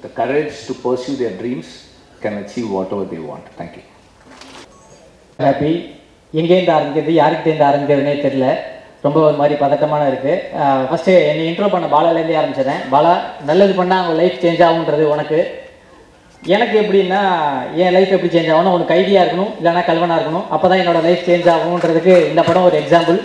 the courage to pursue their dreams can achieve whatever they want. Thank you. Happy. எங்கேருந்து ஆரம்பிக்கிறது யாருக்கிட்டேருந்து ஆரம்பிக்கிறதுனே தெரியல, ரொம்ப ஒரு மாதிரி பதட்டமான இருக்குது. ஃபஸ்ட்டு என்னை இன்ட்ரோ பண்ண பாலாலேருந்தே ஆரம்பிச்சிடறேன். பாலா, நல்லது பண்ணால் அவங்க லைஃப் சேஞ்ச் ஆகுன்றது உனக்கு. எனக்கு எப்படின்னா, என் லைஃப் எப்படி சேஞ்ச் ஆகணும், உனக்கு ஐடியா இருக்கணும், இல்லைனா கல்வனாக இருக்கணும், அப்போ தான் என்னோடய லைஃப் சேஞ்ச் ஆகுன்றதுக்கு இந்த படம் ஒரு எக்ஸாம்பிள்.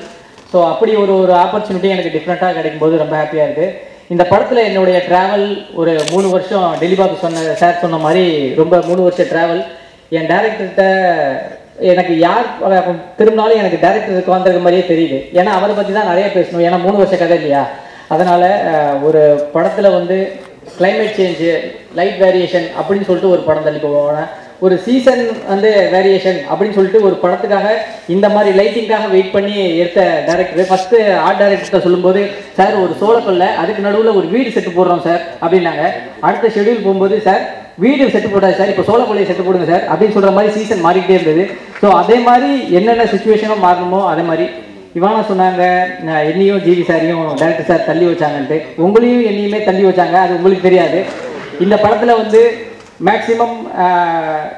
ஸோ அப்படி ஒரு ஆப்பர்ச்சுனிட்டி எனக்கு டிஃப்ரெண்ட்டாக கிடைக்கும்போது ரொம்ப ஹாப்பியாக இருக்குது. இந்த படத்தில் என்னுடைய ட்ராவல் ஒரு 3 வருஷம், டெலிபாபு சார் சொன்ன மாதிரி ரொம்ப 3 வருஷம் ட்ராவல். என் டேரக்டர்கிட்ட எனக்கு யார் திரும்பினாலும் எனக்கு டேரக்டர் உட்காந்துருக்க மாதிரியே தெரியுது. ஏன்னா அவரை பற்றி தான் நிறைய பேசணும். ஏன்னா 3 வருஷ கதை இல்லையா? அதனால் ஒரு படத்தில் வந்து கிளைமேட் சேஞ்சு, லைட் வேரியேஷன் அப்படின்னு சொல்லிட்டு ஒரு படம் தள்ளி போவாங்க. ஒரு சீசன் வந்து வேரியேஷன் அப்படின்னு சொல்லிட்டு ஒரு படத்துக்காக இந்த மாதிரி லைட்டிங்காக வெயிட் பண்ணி எடுத்த டேரக்டர். ஃபஸ்ட்டு ஆர்ட் டைரக்டர்கிட்ட சொல்லும்போது, சார் ஒரு சோளக்கொல்லை அதுக்கு நடுவில் ஒரு வீடு செட்டு போடுறோம் சார் அப்படின்னாங்க. அடுத்த ஷெடியூல் போகும்போது, சார் வீடு செட்டு போடாது சார், இப்போ சோளக்கொல்லையை செட்டு போடுங்க சார் அப்படின்னு சொல்கிற மாதிரி சீசன் மாறிக்கிட்டே இருந்தது. ஸோ அதே மாதிரி என்னென்ன சுச்சுவேஷனும் மாறணுமோ அதே மாதிரி இவானா சொன்னாங்க, என்னையும் ஜிவி சாரையும் டேரக்டர் சார் தள்ளி வச்சாங்கன்ட்டு. உங்களையும் என்னையுமே தள்ளி வச்சாங்க, அது உங்களுக்கு தெரியாது. இந்த படத்தில் வந்து மேக்ஸிமம்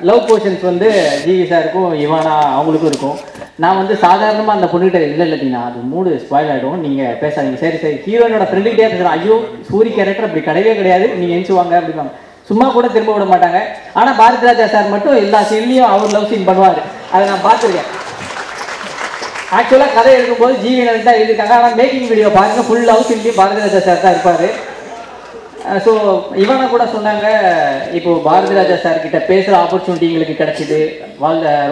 லவ் போர்ஷன்ஸ் வந்து ஜிவி சாருக்கும் இவானா அவங்களுக்கும் இருக்கும். நான் வந்து சாதாரணமாக அந்த பொண்ணுகிட்ட இல்லைன்னா அது மூடு ஸ்பாயில் ஆகிடும், நீங்கள் பேசாதீங்க, சரி சரி ஹீரோயினோட ஃப்ரெண்டுக்கிட்டே பேசுகிறேன், ஐயோ சூரி கேரக்டர் அப்படி கிடையவே கிடையாது, நீங்கள் எஞ்சுவாங்க அப்படிம்பாங்க. சும்மா கூட திரும்ப விட மாட்டாங்க. ஆனால் பாரதி ராஜா சார் மட்டும் எல்லா சீன்லையும் அவர் லவ் சீன் பண்ணுவார். அதை நான் பார்த்துருக்கேன். ஆக்சுவலாக கதை எழுதும்போது ஜிவினர் தான் எழுதியிருக்காங்க. ஆனால் மேக்கிங் வீடியோ பாருங்கள், full love சீன்லையும் Bharathi Raja sir தான் இருப்பார். ஸோ இவனை கூட சொன்னாங்க, இப்போது பாரதி ராஜா சார்கிட்ட பேசுகிற ஆப்பர்ச்சுனிட்டி எங்களுக்கு கிடச்சிது,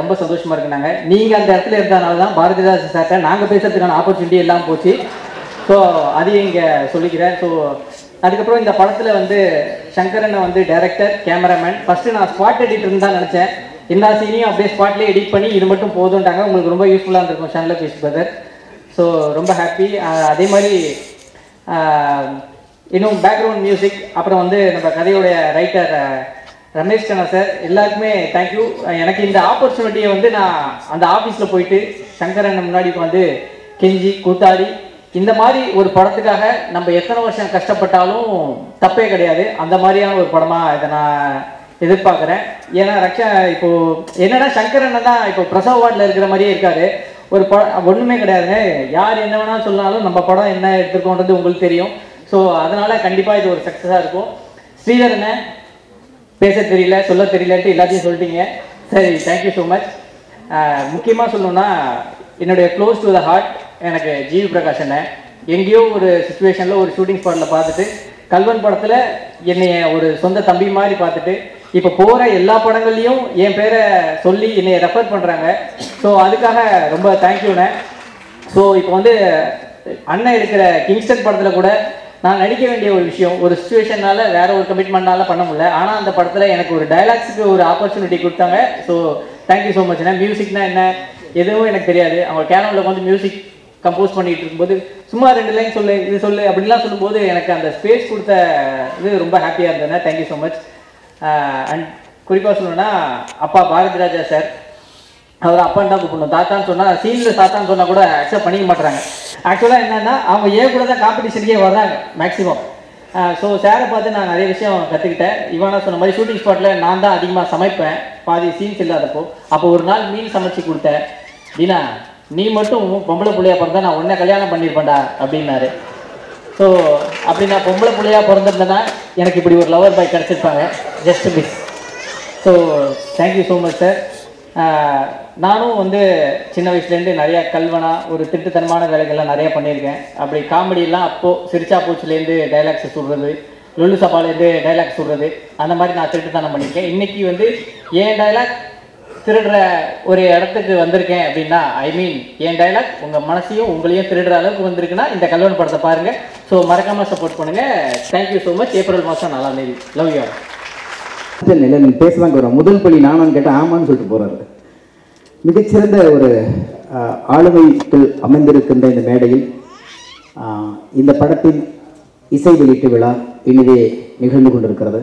ரொம்ப சந்தோஷமாக இருக்குனாங்க. நீங்கள் அந்த இடத்துல இருந்ததுனால தான் பாரதி ராஜா சார்கிட்ட நாங்கள் பேசுகிறதுக்கான ஆப்பர்ச்சுனிட்டி எல்லாம் போச்சு. ஸோ அதையும் இங்கே சொல்லிக்கிறேன். ஸோ அதுக்கப்புறம் இந்த படத்தில் வந்து சங்கரனை வந்து டைரக்டர், கேமராமேன். ஃபஸ்ட்டு நான் ஸ்பாட் எடிட்டர்னு தான் நினச்சேன். எல்லா சீனையும் அப்படியே ஸ்பாட்லேயே எடிட் பண்ணி இது மட்டும் போதுன்ட்டாங்க. உங்களுக்கு ரொம்ப யூஸ்ஃபுல்லாக இருந்திருக்கும் சேனலில் பீஸ் பிரதர். ஸோ ரொம்ப ஹாப்பி. அதே மாதிரி இன்னும் பேக்ரவுண்ட் மியூசிக், அப்புறம் வந்து நம்ம கதையோடைய ரைட்டர் ரமேஷ் கண்ணா சார், எல்லாருக்குமே தேங்க்யூ. எனக்கு இந்த ஆப்பர்ச்சுனிட்டியை வந்து நான் அந்த ஆஃபீஸில் போயிட்டு சங்கரன் முன்னாடி வந்து கெஞ்சி கூத்தாடி இந்த மாதிரி ஒரு படத்துக்காக நம்ம எத்தனை வருஷம் கஷ்டப்பட்டாலும் தப்பே கிடையாது. அந்த மாதிரியான ஒரு படமாக இதை நான் எதிர்பார்க்குறேன். ஏன்னா இப்போது என்னன்னா சங்கரன் தான் இப்போ பிரசவ வார்டில் இருக்கிற மாதிரியே இருக்காரு. ஒரு படம் ஒன்றுமே கிடையாதுங்க, யார் என்ன வேணாலும் சொன்னாலும் நம்ம படம் என்ன எடுத்துருக்கோன்றது உங்களுக்கு தெரியும். ஸோ அதனால் கண்டிப்பாக இது ஒரு சக்ஸஸாக இருக்கும். ஸ்ரீதர் என்ன பேச தெரியல, சொல்ல தெரியலன்ட்டு எல்லாத்தையும் சொல்லிட்டீங்க. சரி, தேங்க்யூ ஸோ மச். முக்கியமாக சொல்லணுன்னா என்னுடைய க்ளோஸ் டு த ஹார்ட் எனக்கு ஜிவி பிரகாஷ் அண்ணன். எங்கேயோ ஒரு சுச்சுவேஷனில் ஒரு ஷூட்டிங் ஸ்பாட்டில் பார்த்துட்டு, கல்வன் படத்தில் என்னைய ஒரு சொந்த தம்பி மாதிரி பார்த்துட்டு, இப்போ போகிற எல்லா படங்கள்லையும் என் பேரை சொல்லி என்னை ரெஃபர் பண்ணுறாங்க. ஸோ அதுக்காக ரொம்ப தேங்க்யூண்ணே. ஸோ இப்போ வந்து அண்ணன் எடுக்கிற கிங்ஸ்டன் படத்தில் கூட நான் நடிக்க வேண்டிய ஒரு விஷயம், ஒரு சுச்சுவேஷனால் வேற ஒரு கமிட்மெண்ட்னால பண்ண முடியல. ஆனால் அந்த படத்தில் எனக்கு ஒரு டைலாக்ஸுக்கு ஒரு ஆப்பர்ச்சுனிட்டி கொடுத்தாங்க. ஸோ தேங்க்யூ ஸோ மச்ண்ணே. மியூசிக்னா என்ன எதுவும் எனக்கு தெரியாது. அவங்க கேனோவில் வந்து மியூசிக் கம்போஸ் பண்ணிகிட்டு இருக்கும்போது சும்மா 2 லைன் சொல்லு, இது சொல்லு அப்படின்லாம் சொல்லும்போது எனக்கு அந்த ஸ்பேஸ் கொடுத்த இது ரொம்ப ஹாப்பியாக இருந்ததுண்ணே. Thank you so much. அண்ட் குறிப்பாக சொல்லணுன்னா அப்பா பாரதி ராஜா சார், அவர் அப்பான்னு தான் கூப்பிடணும். தாத்தான்னு சொன்னால் சீனில் தாத்தான்னு சொன்னால் கூட அக்செப்ட் பண்ணிக்க மாட்டாங்க. ஆக்சுவலாக என்னென்னா அவங்க ஏன் கூட தான் காம்படிஷனுக்கே வர்றாங்க மேக்ஸிமம். ஸோ சாரை பார்த்து நான் நிறைய விஷயம் கற்றுக்கிட்டேன். இவனா சொன்ன மாதிரி ஷூட்டிங் ஸ்பாட்டில் நான் தான் அதிகமாக சமைப்பேன், பாதி சீன்ஸ் இல்லாதப்போ. அப்போ ஒரு நாள் மீன் சமைச்சு கொடுத்தேன். தீனா, நீ மட்டும் பொம்பளை பிள்ளையா பிறந்தா நான் உன்னை கல்யாணம் பண்ணியிருப்பேன்டா அப்படின்னாரு. ஸோ அப்படி நான் பொம்பளை பிள்ளையாக பிறந்திருந்தேன்னா எனக்கு இப்படி ஒரு லவர் பாய் கிடச்சிருப்பாங்க. Just miss. So thank you so much sir. நானும் வந்து சின்ன வயசுலேருந்து நிறையா கல்வனா ஒரு திட்டுத்தனமான வேலைகள்லாம் நிறையா பண்ணியிருக்கேன். அப்படி காமெடியெல்லாம் அப்போது சிரிச்சா பூச்சிலேருந்து டைலாக்ஸ் சொல்கிறது, லொல்லு சபாலேருந்து டைலாக்ஸ் சொல்கிறது, அந்த மாதிரி நான் திருட்டுத்தனம் பண்ணியிருக்கேன். இன்றைக்கி வந்து என் டைலாக் திருடுற ஒரு இடத்துக்கு வந்திருக்கேன் அப்படின்னா, ஐ மீன் என் டைலாக் உங்கள் மனசையும் உங்களையும் திருடுற அளவுக்கு வந்திருக்குன்னா இந்த கல்வன் படத்தை பாருங்கள். ஸோ மறக்காமல் சப்போர்ட் பண்ணுங்கள். Thank you so much. ஏப்ரல் மாதம் 4ஆம் தேதி. Love you. இல்லை, நீங்கள் பேசலாங்க வரோம். முதல் பள்ளி நானான்னு கேட்டால் ஆமான்னு சொல்லிட்டு போகிறாரு. மிகச்சிறந்த ஒரு ஆளுமைக்குள் அமைந்திருக்கின்ற இந்த மேடையில் இந்த படத்தின் இசை வெளியீட்டு விழா இனிதே நிகழ்ந்து கொண்டிருக்கிறது.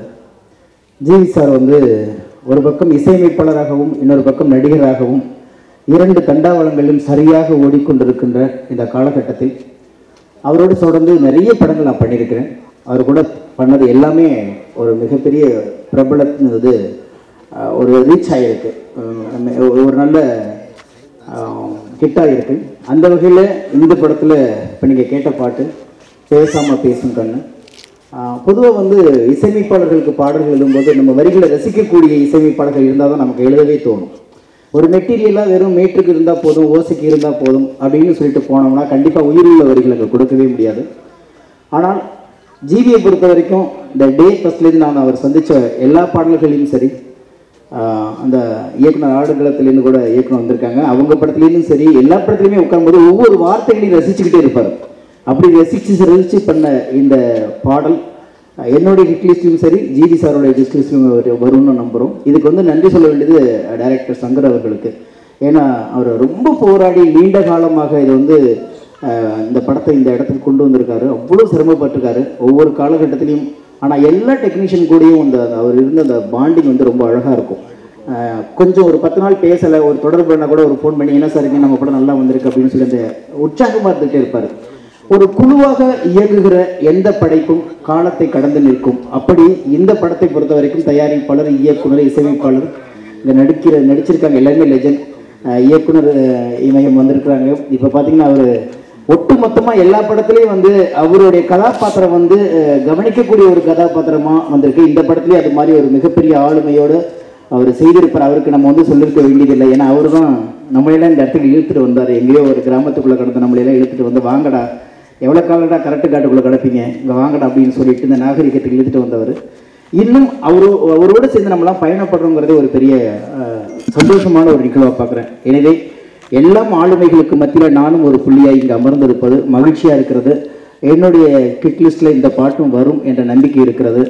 ஜிவி சார் வந்து ஒரு பக்கம் இசையமைப்பாளராகவும் இன்னொரு பக்கம் நடிகராகவும் 2 தண்டாவளங்களிலும் சரியாக ஓடிக்கொண்டிருக்கின்ற இந்த காலகட்டத்தில் அவரோடு தொடர்ந்து நிறைய படங்கள் நான் பண்ணியிருக்கிறேன். அவர் கூட பண்ணது எல்லாமே ஒரு மிகப்பெரிய பிரபலத்தினது ஒரு ரீச் ஆகிருக்கு, ஒரு நல்ல ஹிட்டாக இருக்குது. அந்த வகையில் இந்த படத்தில் இப்போ நீங்கள் கேட்ட பாட்டு பேசாமல் பேசும் கண்ணு. பொதுவாக வந்து இசையமைப்பாளர்களுக்கு பாடல்கள் எழுதும்போது நம்ம வரிகளை ரசிக்கக்கூடிய இசையமைப்பாளர்கள் இருந்தால் தான் நமக்கு எழுதவே தோணும். ஒரு மெட்டீரியலாக வெறும் மீட்டருக்கு இருந்தால் போதும், ஓசைக்கு இருந்தால் போதும் அப்படின்னு சொல்லிட்டு போனோம்னா கண்டிப்பாக உயிருள்ள வரிகளை அங்கே கொடுக்கவே முடியாது. ஆனால் ஜிவியை பொறுத்த வரைக்கும் இந்த டே ஃபஸ்ட்லேருந்து நான் அவர் சந்தித்த எல்லா பாடல்களையும் சரி, அந்த இயக்குனர் ஆடுகளத்துலேருந்து கூட இயக்குனர் வந்திருக்காங்க. அவங்க படத்துலேயும் சரி எல்லா படத்துலையுமே உட்காரும்போது ஒவ்வொரு வார்த்தைகளையும் ரசிச்சுக்கிட்டே இருப்பார். அப்படி ரசித்து பண்ண இந்த பாடல் என்னுடைய ஹிட்லிஸ்ட்லையும் சரி ஜிடி சாரோடைய ஹிட்லிஸ்ட்லையும் வரும்னு நம்புகிறோம். இதுக்கு வந்து நன்றி சொல்ல வேண்டியது டைரக்டர் சங்கர் அவர்களுக்கு. ஏன்னா அவர் ரொம்ப போராடி நீண்ட காலமாக இது வந்து இந்த படத்தை இந்த இடத்துக்கு கொண்டு வந்திருக்காரு. அவ்வளோ சிரமப்பட்டிருக்காரு ஒவ்வொரு காலகட்டத்திலையும். ஆனால் எல்லா டெக்னீஷியன் கூடயும் அந்த அவர் இருந்த அந்த பாண்டிங் வந்து ரொம்ப அழகாக இருக்கும். கொஞ்சம் ஒரு 10 நாள் பேசலை, ஒரு தொடர்பு பண்ணால் கூட ஒரு ஃபோன் பண்ணி என்ன சார் இங்கே நம்ம படம் நல்லா வந்திருக்கு அப்படின்னு சொல்லி அந்த உற்சாகமாக இருந்துகிட்டே இருப்பார். ஒரு குழுவாக இயங்குகிற எந்த படைப்பும் காலத்தை கடந்து நிற்கும். அப்படி இந்த படத்தை பொறுத்த வரைக்கும் தயாரிப்பாளர், இயக்குனர், இசையமைப்பாளர் இங்கே நடிச்சிருக்காங்க எல்லாருமே லெஜண்ட். இயக்குனர் இமயம் வந்திருக்கிறாங்க. இப்போ பார்த்தீங்கன்னா அவர் ஒட்டு மொத்தமாக எல்லா படத்துலையும் வந்து அவருடைய கதாபாத்திரம் வந்து கவனிக்கக்கூடிய ஒரு கதாபாத்திரமாக வந்திருக்கு. இந்த படத்துலேயும் அது மாதிரி ஒரு மிகப்பெரிய ஆளுமையோடு அவர் செய்திருப்பார். அவருக்கு நம்ம வந்து சொல்லியிருக்க வேண்டியதில்லை. ஏன்னா அவர் தான் நம்மளையெல்லாம் இந்த இடத்துக்கு இழுத்துட்டு வந்தார். எங்கேயோ ஒரு கிராமத்துக்குள்ளே கடந்து நம்மளையெல்லாம் இழுத்துட்டு வந்து வாங்கடா எவ்வளோ காலடா கரெக்டு காட்டுக்குள்ளே கிடப்பீங்க இங்கே வாங்கடா அப்படின்னு சொல்லிட்டு இந்த நாகரிகத்துக்கு இழுத்துட்டு வந்தவர். இன்னும் அவரோடு சேர்ந்து நம்மளாம் பயணப்படுறோங்கிறதே ஒரு பெரிய சந்தோஷமான ஒரு நிகழ்வாக பார்க்குறேன். எனவே எல்லாம் ஆளுமைகளுக்கு மத்தியில் நானும் ஒரு புள்ளியாக இங்கே அமர்ந்திருப்பது மகிழ்ச்சியாக இருக்கிறது. என்னுடைய கிட் லிஸ்ட்டில் இந்த பாட்டும் வரும் என்ற நம்பிக்கை இருக்கிறது.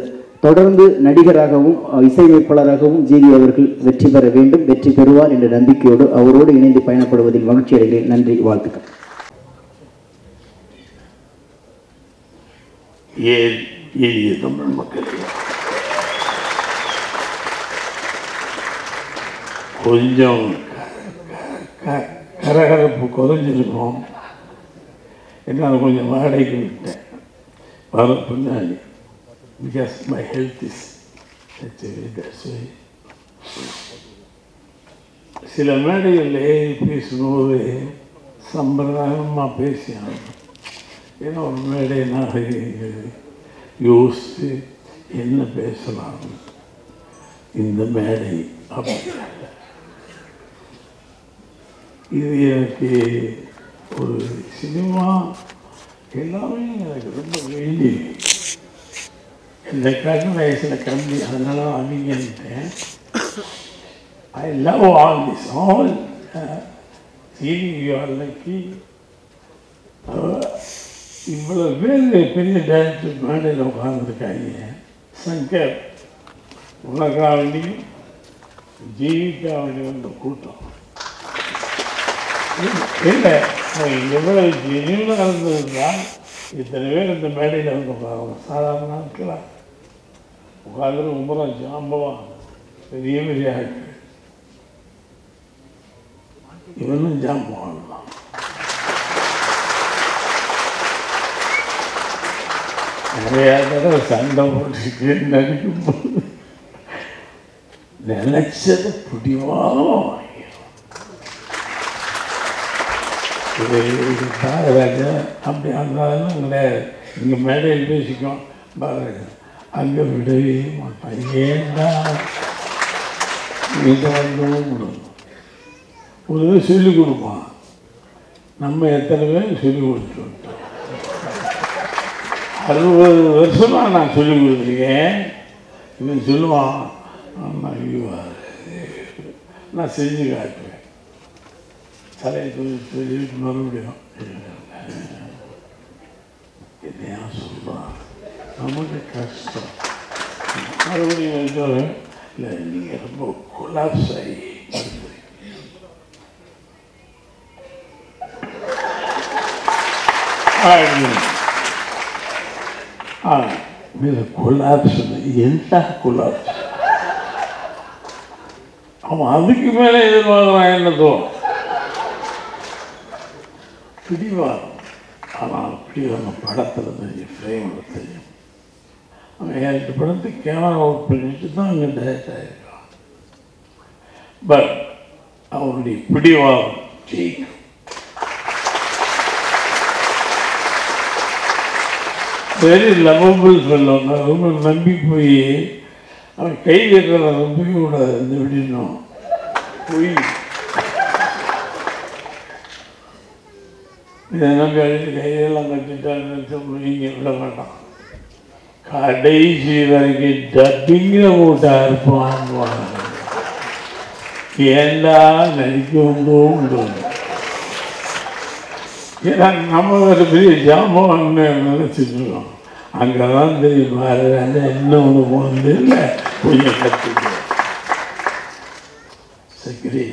தொடர்ந்து நடிகராகவும் இசையமைப்பாளராகவும் ஜிவி அவர்கள் வெற்றி பெற வேண்டும், வெற்றி பெறுவார் என்ற நம்பிக்கையோடு அவரோடு இணைந்து பயணப்படுவதில் மகிழ்ச்சி அடைகிறேன். நன்றி, வாழ்த்துக்கள். எளிய தமிழ் மக்களே, கொஞ்சம் கரகரப்பு குறைஞ்சிருக்கும். என்னால் கொஞ்சம் வாடகைக்கு விட்டேன் வர பின்னாடி. பிகாஸ் மை ஹெல்த் இஸ் சில மேடைகளில் ஏறி பேசும்போது சம்பிரதாயமாக பேசியாங்க. ஏன்னா ஒரு மேடை நாகரிகங்கள் யோசித்து என்ன பேசலாம். இந்த மேடை அப்படி இது எனக்கு ஒரு சினிமா எல்லாமே எனக்கு ரொம்ப வேண்டி. இந்த கடன் வயசில் கம்மி, அதனால அமைங்கிட்டேன். I love all this all சீரியலைக்கு இவ்வளோ பேர் பெரிய டைரக்டர் மேடையில் உட்காந்துருக்காங்க. சங்கர் உலகாவணி ஜீவிகாவணி வந்த கூட்டம் இல்லை. எவ்வளவு ஜெனியூனாக இருந்ததுதான் இத்தனை பேர் இந்த மேடையில் வந்து உட்காந்து சாதாரண நாட்களாக உட்காந்து ரொம்ப ஜாம்பவா பெரிய பெரிய ஆட்கள். இவனும் ஜாம்பவான் தான். நிறையா தடவை சண்டை போட்டு நடிக்கும் போது நினைச்சது பிடிவாதம். இது பாரராஜா அப்படி அந்தாலும் கிடையாது. இங்கே மேடையில் பேசிக்கும் பாரராஜா அங்கே விடவே மாட்டான். ஏண்டா இதை வந்து ஒரு சொல்லிக் கொடுப்பான். நம்ம எத்தனை பேர் சொல்லிக் கொடுத்து விட்டோம். 60 வருஷமாக நான் சொல்லிக் கொடுத்துருக்கேன். இவன் சொல்லுவான் நான் செஞ்சு காட்டுவேன். தலையை சொல்லிட்டு மறுபடியும் என்னையா சொல்கிறான். நமக்கு கஷ்டம். மறுபடியும் இல்லை நீங்கள் ரொம்ப கொலாப்ஸ் ஆகி మీరు కొలాప్స్ ఎంత కొలాప్స్ அவன் அதுக்கு மேலே எதிர்பார்க்குறான். என்னதோ பிடிவாதம். ஆனால் பிடிவாதம் படத்தில் தெரியும், ஃப்ரேமில் தெரியும். அவன் 2 படத்துக்கு கேமரா அவுட் பண்ணிட்டு தான் அங்கே டைரக்ட் ஆகிருக்கான். பட் அவனுடைய பிடிவாதம் ஜெயிக்கும். வெரி லவபிள் சொல்லுவாங்க. ரொம்ப நம்பி போய் அவன் கை கட்டுறத நம்பவே கூடாது. இந்த விடணும் போய் இதை நம்பி அழித்து கையெல்லாம் கட்டிட்டான்னு இங்கே விட மாட்டான். கடைசி வரைக்கும் டப்பிங்கில் போட்டா இருப்பான். ஏண்டா நடிக்கவும் தோணும். ஏன்னா நம்ம ஒரு பெரிய ஜாமான்னு நினச்சிருக்கோம். அங்கே தான் தெரியும் வேறு இன்னும் ஒன்று போனது இல்லை, கொஞ்சம் கற்றுக்கணும். சரி,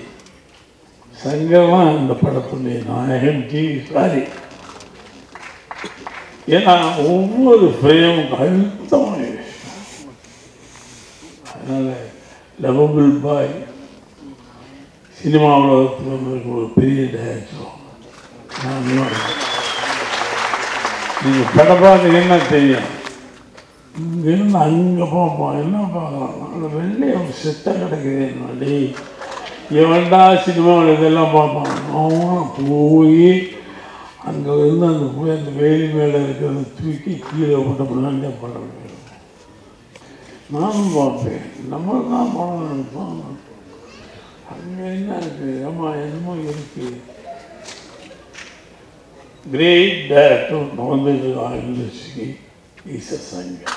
சங்கமாக அந்த படத்துடைய நாயகன் சாரி. ஏன்னா ஒவ்வொரு ஃப்ரேமும் அழுத்தமான விஷயம். அதனால் லவபிள் பாய் சினிமா உலகத்தில் வந்து ஒரு பெரிய டைரக்டர். நீங்கள் படம் பார்த்தீங்கன்னா தெரியும், இங்கேருந்து அங்கே பார்ப்போம், என்ன பார்க்கலாம், அந்த வெள்ளை ஒரு செத்தாக கிடைக்குது. என்னடி எவன்டா சினிமாவில் இதெல்லாம் பார்ப்பான். அவன் போய் அங்கே இருந்து அந்த போய் அந்த வெயில் மேலே இருக்கிறத தூக்கி கீழே போட்ட முன்னாடியே படம் முடியும். நானும் பார்ப்பேன், நம்ம தான் படம் நினைப்போம். அங்கே என்ன இருக்குது, ஆமா என்னமோ இருக்குது. கிரேட் டைரக்டர் வந்து இண்டஸ்ட்ரிக்கு இஸ் அ சங்கர்.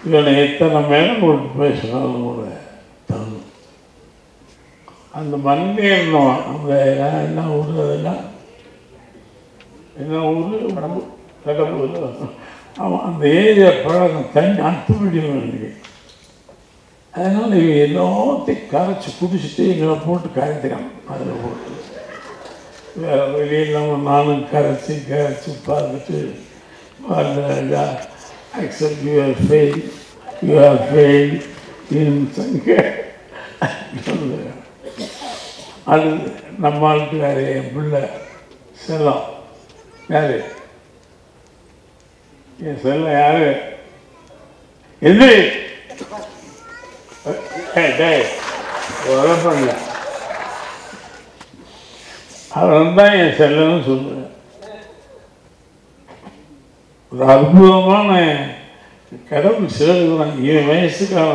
இவனை எத்தனை மேலும் ஒரு பேசினாலும் கூட தரும். அந்த மண்ணே இருந்தோம். அந்த என்ன ஊர், அதெல்லாம் என்ன ஊர், கடவுள். அவன் அந்த ஏரியா பழக்கம் தண்ணி அத்துப்படி எனக்கு. அதனால் இவன் எல்லாத்தையும் கரைச்சி குடிச்சிட்டு எங்களை போட்டு கரைக்கிறான். அதில் போட்டு வேறு வெளியெல்லாம் நானும் கரைச்சி பார்த்துட்டு பாருங்க, accept you have failed in Sangha. அது நம்ம ஆளுக்காரு என் பிள்ளை செல்லம். யாரு என் செல்லம்? யாரு? எது உழப்பல. அவன் தான் என் செல்லன்னு சொல்லுவேன். ஒரு அற்புதமான கடவுள் சிறகுதான். 7 வயசுக்கான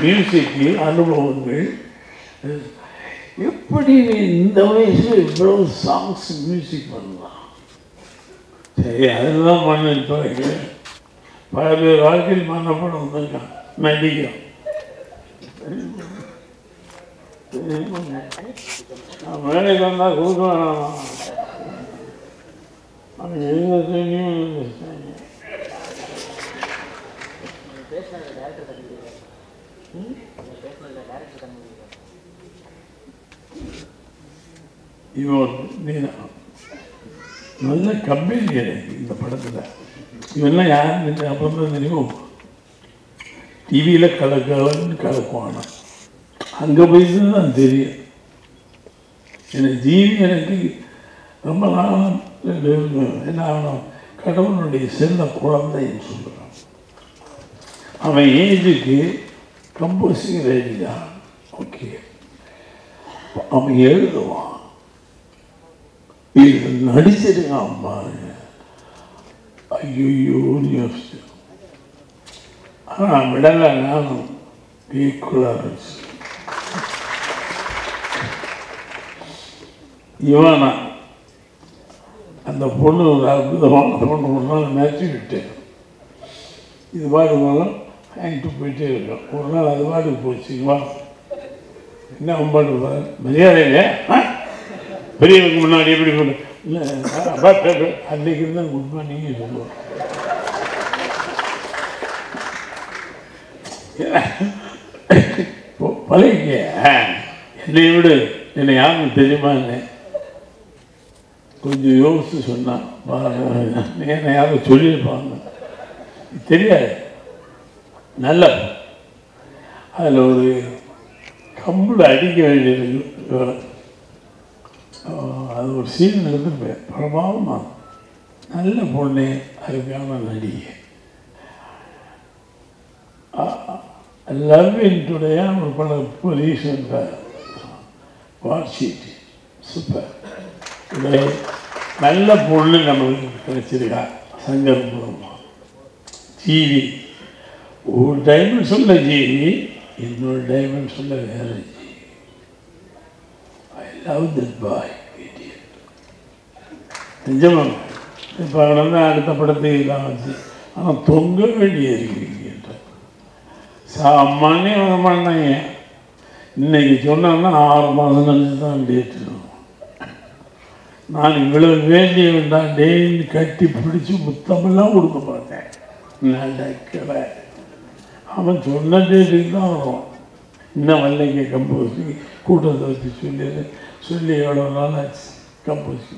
மியூசிக்கு அனுபவங்கள். எப்படி இந்த வயசில் இவ்வளவு சாங்ஸ் மியூசிக் பண்ணலாம்? சரி, அதெல்லாம் பண்ணிட்டு பல பேர் வாழ்க்கையில் மன்னப்படம் வந்திருக்கான், நடிகன். நான் வேலைக்கு வந்தால் கொடுக்க வேணாம். அவங்க இவன் நல்ல கம்பெனி எனக்கு இந்த படத்தில். இவெல்லாம் யாருன்னு அப்புறம் தான் தெரியும். டிவியில் கலக்கலன்னு கலக்குவானா, அங்கே போயிட்டு தான் தெரியும். எனக்கு ஜீவி எனக்கு ரொம்ப நாள் என்ன ஆகணும், கடவுளுடைய செல்ல குழந்தைன்னு சொல்கிறான். அவன் ஏஜுக்கு கம்போசிங் ரெடி தான். ஓகே, அவன் எழுதுவான், இது நடிச்சிருக்கான் பாருங்க. ஐயோன்னு யோசிச்சு. ஆனால் விடலை, நானும் ஈக்குவலாக இருந்துச்சு. இவனா அந்த பொண்ணு ஒரு அற்புதமான பொண்ணு. ஒரு நாள் மேட்சி விட்டேன். இது பாட்டு போகலாம் வாங்கிட்டு போயிட்டே இருக்கோம். ஒரு நாள் அது பாட்டுக்கு போச்சு. வா என்ன பாட்டு போகிறேன், மரியாதை இல்லையா? பெரியவங்க முன்னாடி எப்படி பண்ண இல்லை, அன்றைக்கு இருந்தால் குட் மார்னிங் சொல்லுவோம். பழகிக்க என்னை விடு, என்னை யாருன்னு தெரியுமான்னு கொஞ்சம் யோசித்து சொன்னான். என்னை யாரும் சொல்லியிருப்பாங்க, தெரியாது. நல்ல அதில் ஒரு கம்பில் அடிக்க வேண்டியது. அது ஒரு சீன் எடுத்துருப்பேன். பிரபாவமாக நல்ல பொண்ணு, அதுக்கான நடிகை. லவ்வின்டுடைய ஒரு படம் போலீஸ் வாட்ஷீட் சூப்பர். நல்ல பொண்ணு நம்மளுக்கு கிடைச்சிருக்கா சங்கர் மூலமாக. ஜீவி ஒரு டைமென்ஷன்ல ஜீவி, இன்னொரு டைமென்ஷன்ல வேற ஜீவி. I love that boy. நிஜமாக இப்போ வந்து அடுத்த படத்தையெல்லாம் வச்சு ஆனால் தொங்க வேண்டிய இருக்கிறீங்க சாமானிய பண்ணாங்க. இன்னைக்கு சொன்னாங்கன்னா 6 மாதம் கழிச்சு தான் டேட்டு. நான் இவ்வளோ வேண்டிய வேண்டாம் டேன்னு கட்டி பிடிச்சி முத்தமெல்லாம் கொடுக்க பார்த்தேன். நடக்கலை. அவன் சொன்ன டேட்டுக்கு தான் வரும். இன்னும் வரலைங்க கம்போசி கூட்டத்தை வச்சு சொல்லி எவ்வளோ நாள் ஆச்சு கம்போசி.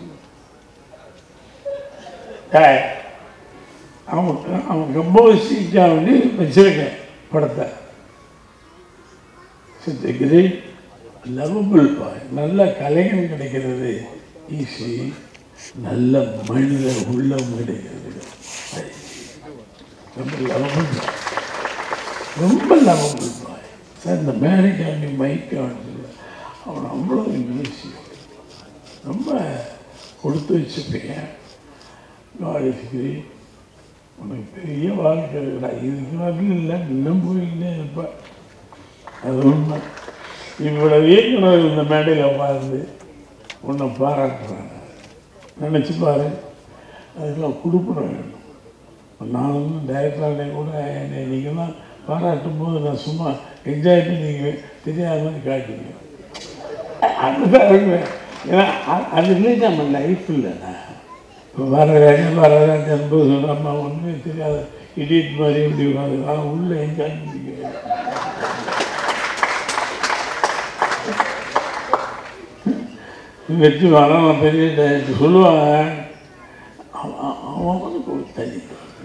அவன் கம்போசிக்காக வேண்டி வச்சிருக்கேன் படத்தை. கிரேட் லவபிள் பாய். நல்ல கலைஞன் கிடைக்கிறது ஈஸி, நல்ல மனித உள்ளம் கிடைக்கிறது ரொம்ப லவபிள் பாய், ரொம்ப லவபிள் பாய். சார் இந்த மேரிக்காண்டி மைக்காண்டி அவன் அவ்வளோ ஈஸி, ரொம்ப கொடுத்து வச்சுப்பீங்க. காலேஜுக்கு உனக்கு பெரிய வாழ்க்கை இருக்கா, இதுக்கு வரல இல்லை, இன்னும் போயிட்டே இருப்பேன். அது உண்மை. இவ்வளவு இயக்குனர் இந்த மேடையில் உட்கார்ந்து உன்னை பாராட்டுறாங்க, நினச்சி பாரு. அதுக்கெல்லாம் கொடுப்பன வேணும். நான் வந்து டைரக்டர்னே கூட என்னை நீங்கள் தான் பாராட்டும் போது நான் சும்மா என்ஜாய் பண்ணி நீங்கள் தெரியாத மாதிரி காட்டுங்க. அதுதான் ஏன்னா அது இல்லை நம்ம லைஃப் இல்லைண்ணா. இப்போ வரராஜன் போது நம்ம ஒன்றுமே தெரியாத இடியட் மாதிரி எப்படி உட்காந்து ஆனால் உள்ளே என்ஜாய் பண்ணிக்கிறேன். வெற்றி வரலாம் பெரிய சொல்லுவாங்க. அவன் வந்து தனி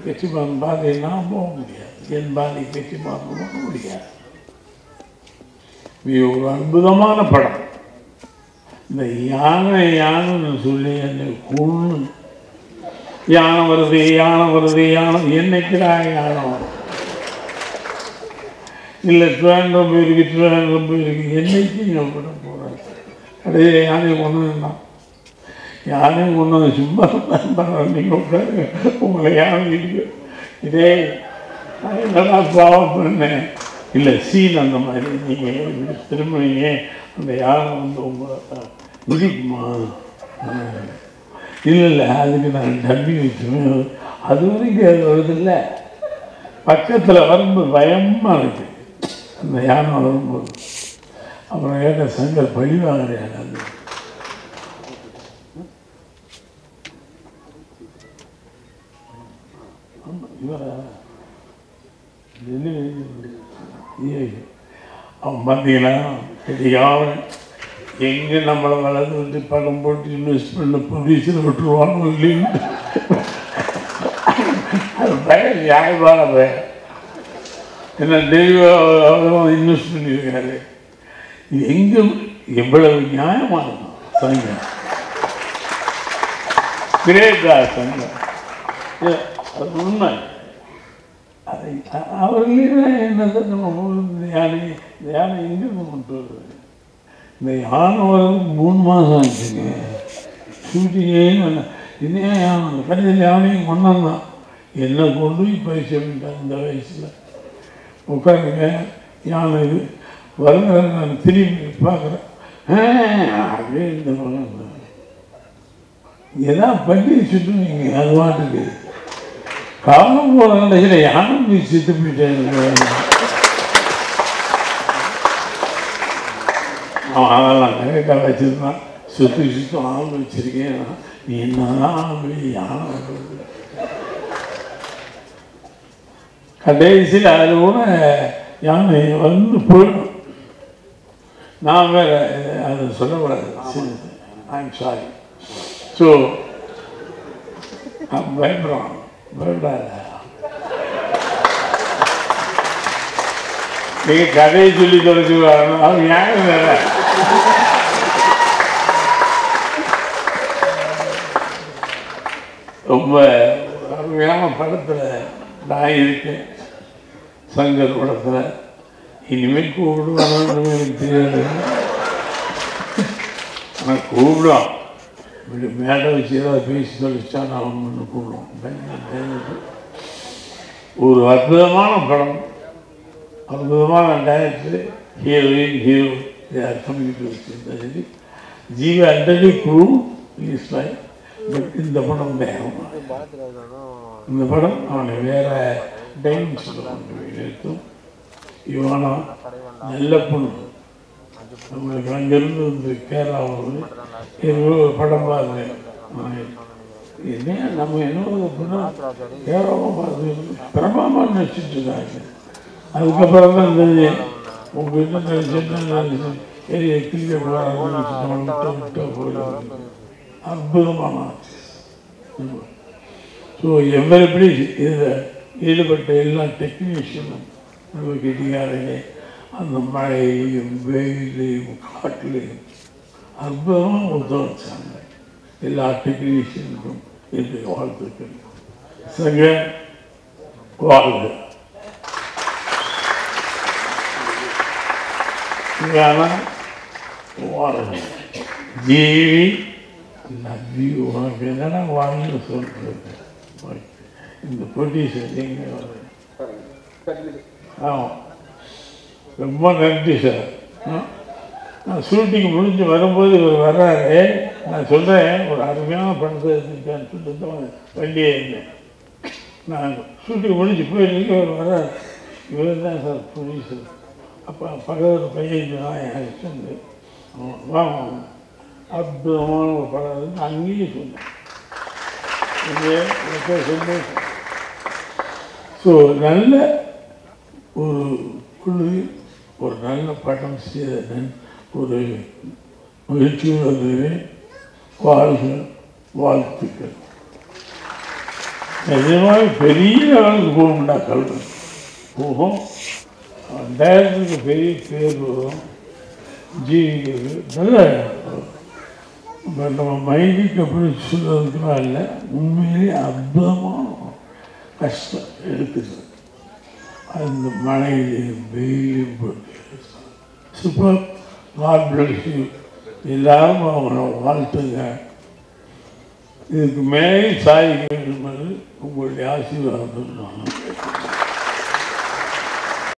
வெற்றிமாறன் பாதை நான் போக முடியாது, என் பாதை வெற்றிமாறன் போக முடியாது. இது ஒரு அற்புதமான படம். இந்த யானைன்னு சொல்லி என்னை கொண்டு யானை வருது என்னைக்குடா யானை வரும் இல்லை ட்ராண்டம் போயிருக்கு என்னைக்கு நீங்கள் படம் போகிறாங்க. கடையில் யானையை கொண்டு வந்தான், யானையை கொண்டு வந்து சும்மா நீங்கள் உட்காரு உங்களை யானை இருக்கு. இதே நான் என்னடா பாவம் பண்ணேன் இல்லை சீன் அந்த மாதிரி நீங்கள் திரும்பினீங்க அந்த யானை வந்து உங்களை மிதிக்குமா? இல்லை அதுக்கு நான் டப்பி வச்சுருவேன். அது வரைக்கும் அது வருதில்லை, பக்கத்தில் வரும்போது பயமாக இருக்குது அந்த யானை வரும்போது. அப்புறம் கேட்ட சங்கர் பழி வாங்குறேன். அது இவரா அவன் பார்த்தீங்கன்னா தெரியாமல் எங்கே நம்மளை வளர்ந்து வந்து படம் போட்டு இன்வெஸ்ட் பண்ண ப்ரொடியூசரை விட்டுருவாங்க இல்லைன்னு அது பயம் நியாயமான பயம். ஏன்னா தெய்வம் இன்வெஸ்ட் பண்ணியிருக்காரு. இது எங்கே எவ்வளவு நியாயமாக இருக்கும் சங்கம். கிரேட்டா சங்கம் அது உண்மை. அதை அவர்களே என்னது நம்ம யானை எங்கிருந்து கொண்டு வருது? இந்த யானை வரது 3 மாதம் ஆச்சுங்க. ஷூட்டிங்கே இதே யானை கடைசியில் யானையும் கொண்டாந்தான். என்னை கொண்டு போய் பயிற்சிட்டான். இந்த வயசில் உட்காருங்க யானை இது வருகிற நான் திரும்பி பார்க்குறேன். அப்படியே இந்த பக்கம் எதாவது பண்ணி சுட்டுவீங்க. அது வாட்டுக்கு காலம் போகிற நிலையில் யானை போய் செத்து போயிட்டேன். அவன் அதெல்லாம் கரெக்டாக வச்சுருந்தான். சுத்தம் ஆள் வச்சுருக்கேன். நீ என்னதான் போய் யானை வருது. கடைசியில் அது கூட யானை வந்து போயிடும். நான் வேறு அதை சொல்லக்கூடாது. I'm sorry. ஸோ பயப்படுறான். பயப்படாத. நீங்கள் கதையை சொல்லி தொலைச்சி வரணும். அது நியாயம் வேற. ரொம்ப அருமையான படத்தில் நான் இருக்கேன். சங்கர் படத்தில் இனிமேல் கூப்பிடுவானு எனக்கு தெரியாது. ஆனால் கூப்பிடுவான். இப்படி மேடை வச்சு ஏதாவது பேசி தொலைச்சா நான் ஒன்று கூப்பிடுவோம். ஒரு அற்புதமான படம், அற்புதமான டைரக்டர், ஹீரோயின், ஹீரோ யார் கம்யூனிட்டி வச்சுருந்தா சரி. ஜீவா அண்டர்லி ப்ரூவ் இஸ் லைக் இந்த படம் வேகமாக இந்த படம் அவனை வேற டைமென்ஷனில் கொண்டு போய் நிறுத்தும். இவனா நல்ல பொண்ணு. நம்மளுக்கு அங்கேருந்து வந்து கேரளாவில் படம் பார்த்து என்ன நம்ம என்ன படம் கேரளாவை பார்த்து பிரபலமாக நினச்சிட்டு இருக்காங்க. அதுக்கப்புறம் தான் தெரிஞ்சு உங்ககிட்ட நினச்சிட்டு பெரிய கிரிக்கெட் விட்டு போயிடும். அற்புதமான ஸோ எவ்வளவு இதில் ஈடுபட்ட எல்லா டெக்னீஷியனும் நம்ம கெட்டிக்காரங்க அந்த மழையும் வெயிலையும் காட்டிலையும் அற்புதமாக ஒத்துழைச்சாங்க. எல்லா டெக்னீஷியனுக்கும் என்னுடைய வாழ்த்துக்கள். சங்க வாழ்க. வாழ்க. ஜீவி நம்பி உனக்கு என்னடா வாழ்ந்து சொல்றது. இந்த ப்ரொடியூசர் எங்கே வர ஆமாம் ரொம்ப நன்றி சார். நான் ஷூட்டிங் முடிஞ்சு வரும்போது இவர் வர்றாரு. நான் சொல்கிறேன் ஒரு அருமையான படத்தை எடுத்துருக்கேன்னு சொல்லிட்டு வண்டியே இருந்தேன். நான் ஷூட்டிங் முடிஞ்சு போயிருக்கேன். இவர் வர்றாரு. இவர் தான் சார் ப்ரொடியூசர். அப்போ பக்கத்தில் பையன் தான் என் ஹஸ்பண்டு. வாங்க அற்புதமான ஒரு படம் அங்கேயே சொன்னேன். சந்தோஷம். ஸோ நல்ல ஒரு குழு ஒரு நல்ல படம் செய்தேன். ஒரு மகிழ்ச்சியுள்ளது. வாழ்க. வாழ்த்துக்கள். நிஜமாக பெரிய அளவுக்கு போகும்டா கல்வி போகும். டைரக்டருக்கு பெரிய பேர் வரும். ஜீவிக்கிறது நல்ல நம்ம மைண்டுக்கு எப்படி சொல்கிறதுக்குலாம் இல்லை. உண்மையிலே அற்புதமாக கஷ்டம் எடுத்துக்கிறது. அந்த மழையிலையும் வெயிலையும் போட்டு சூப்பர். God bless you. எல்லாரும் அவங்கள வாழ்த்துங்க. இதுக்கு மேலே சாதிக்க வேண்டும் என்பது உங்களுடைய ஆசீர்வாதம் நான்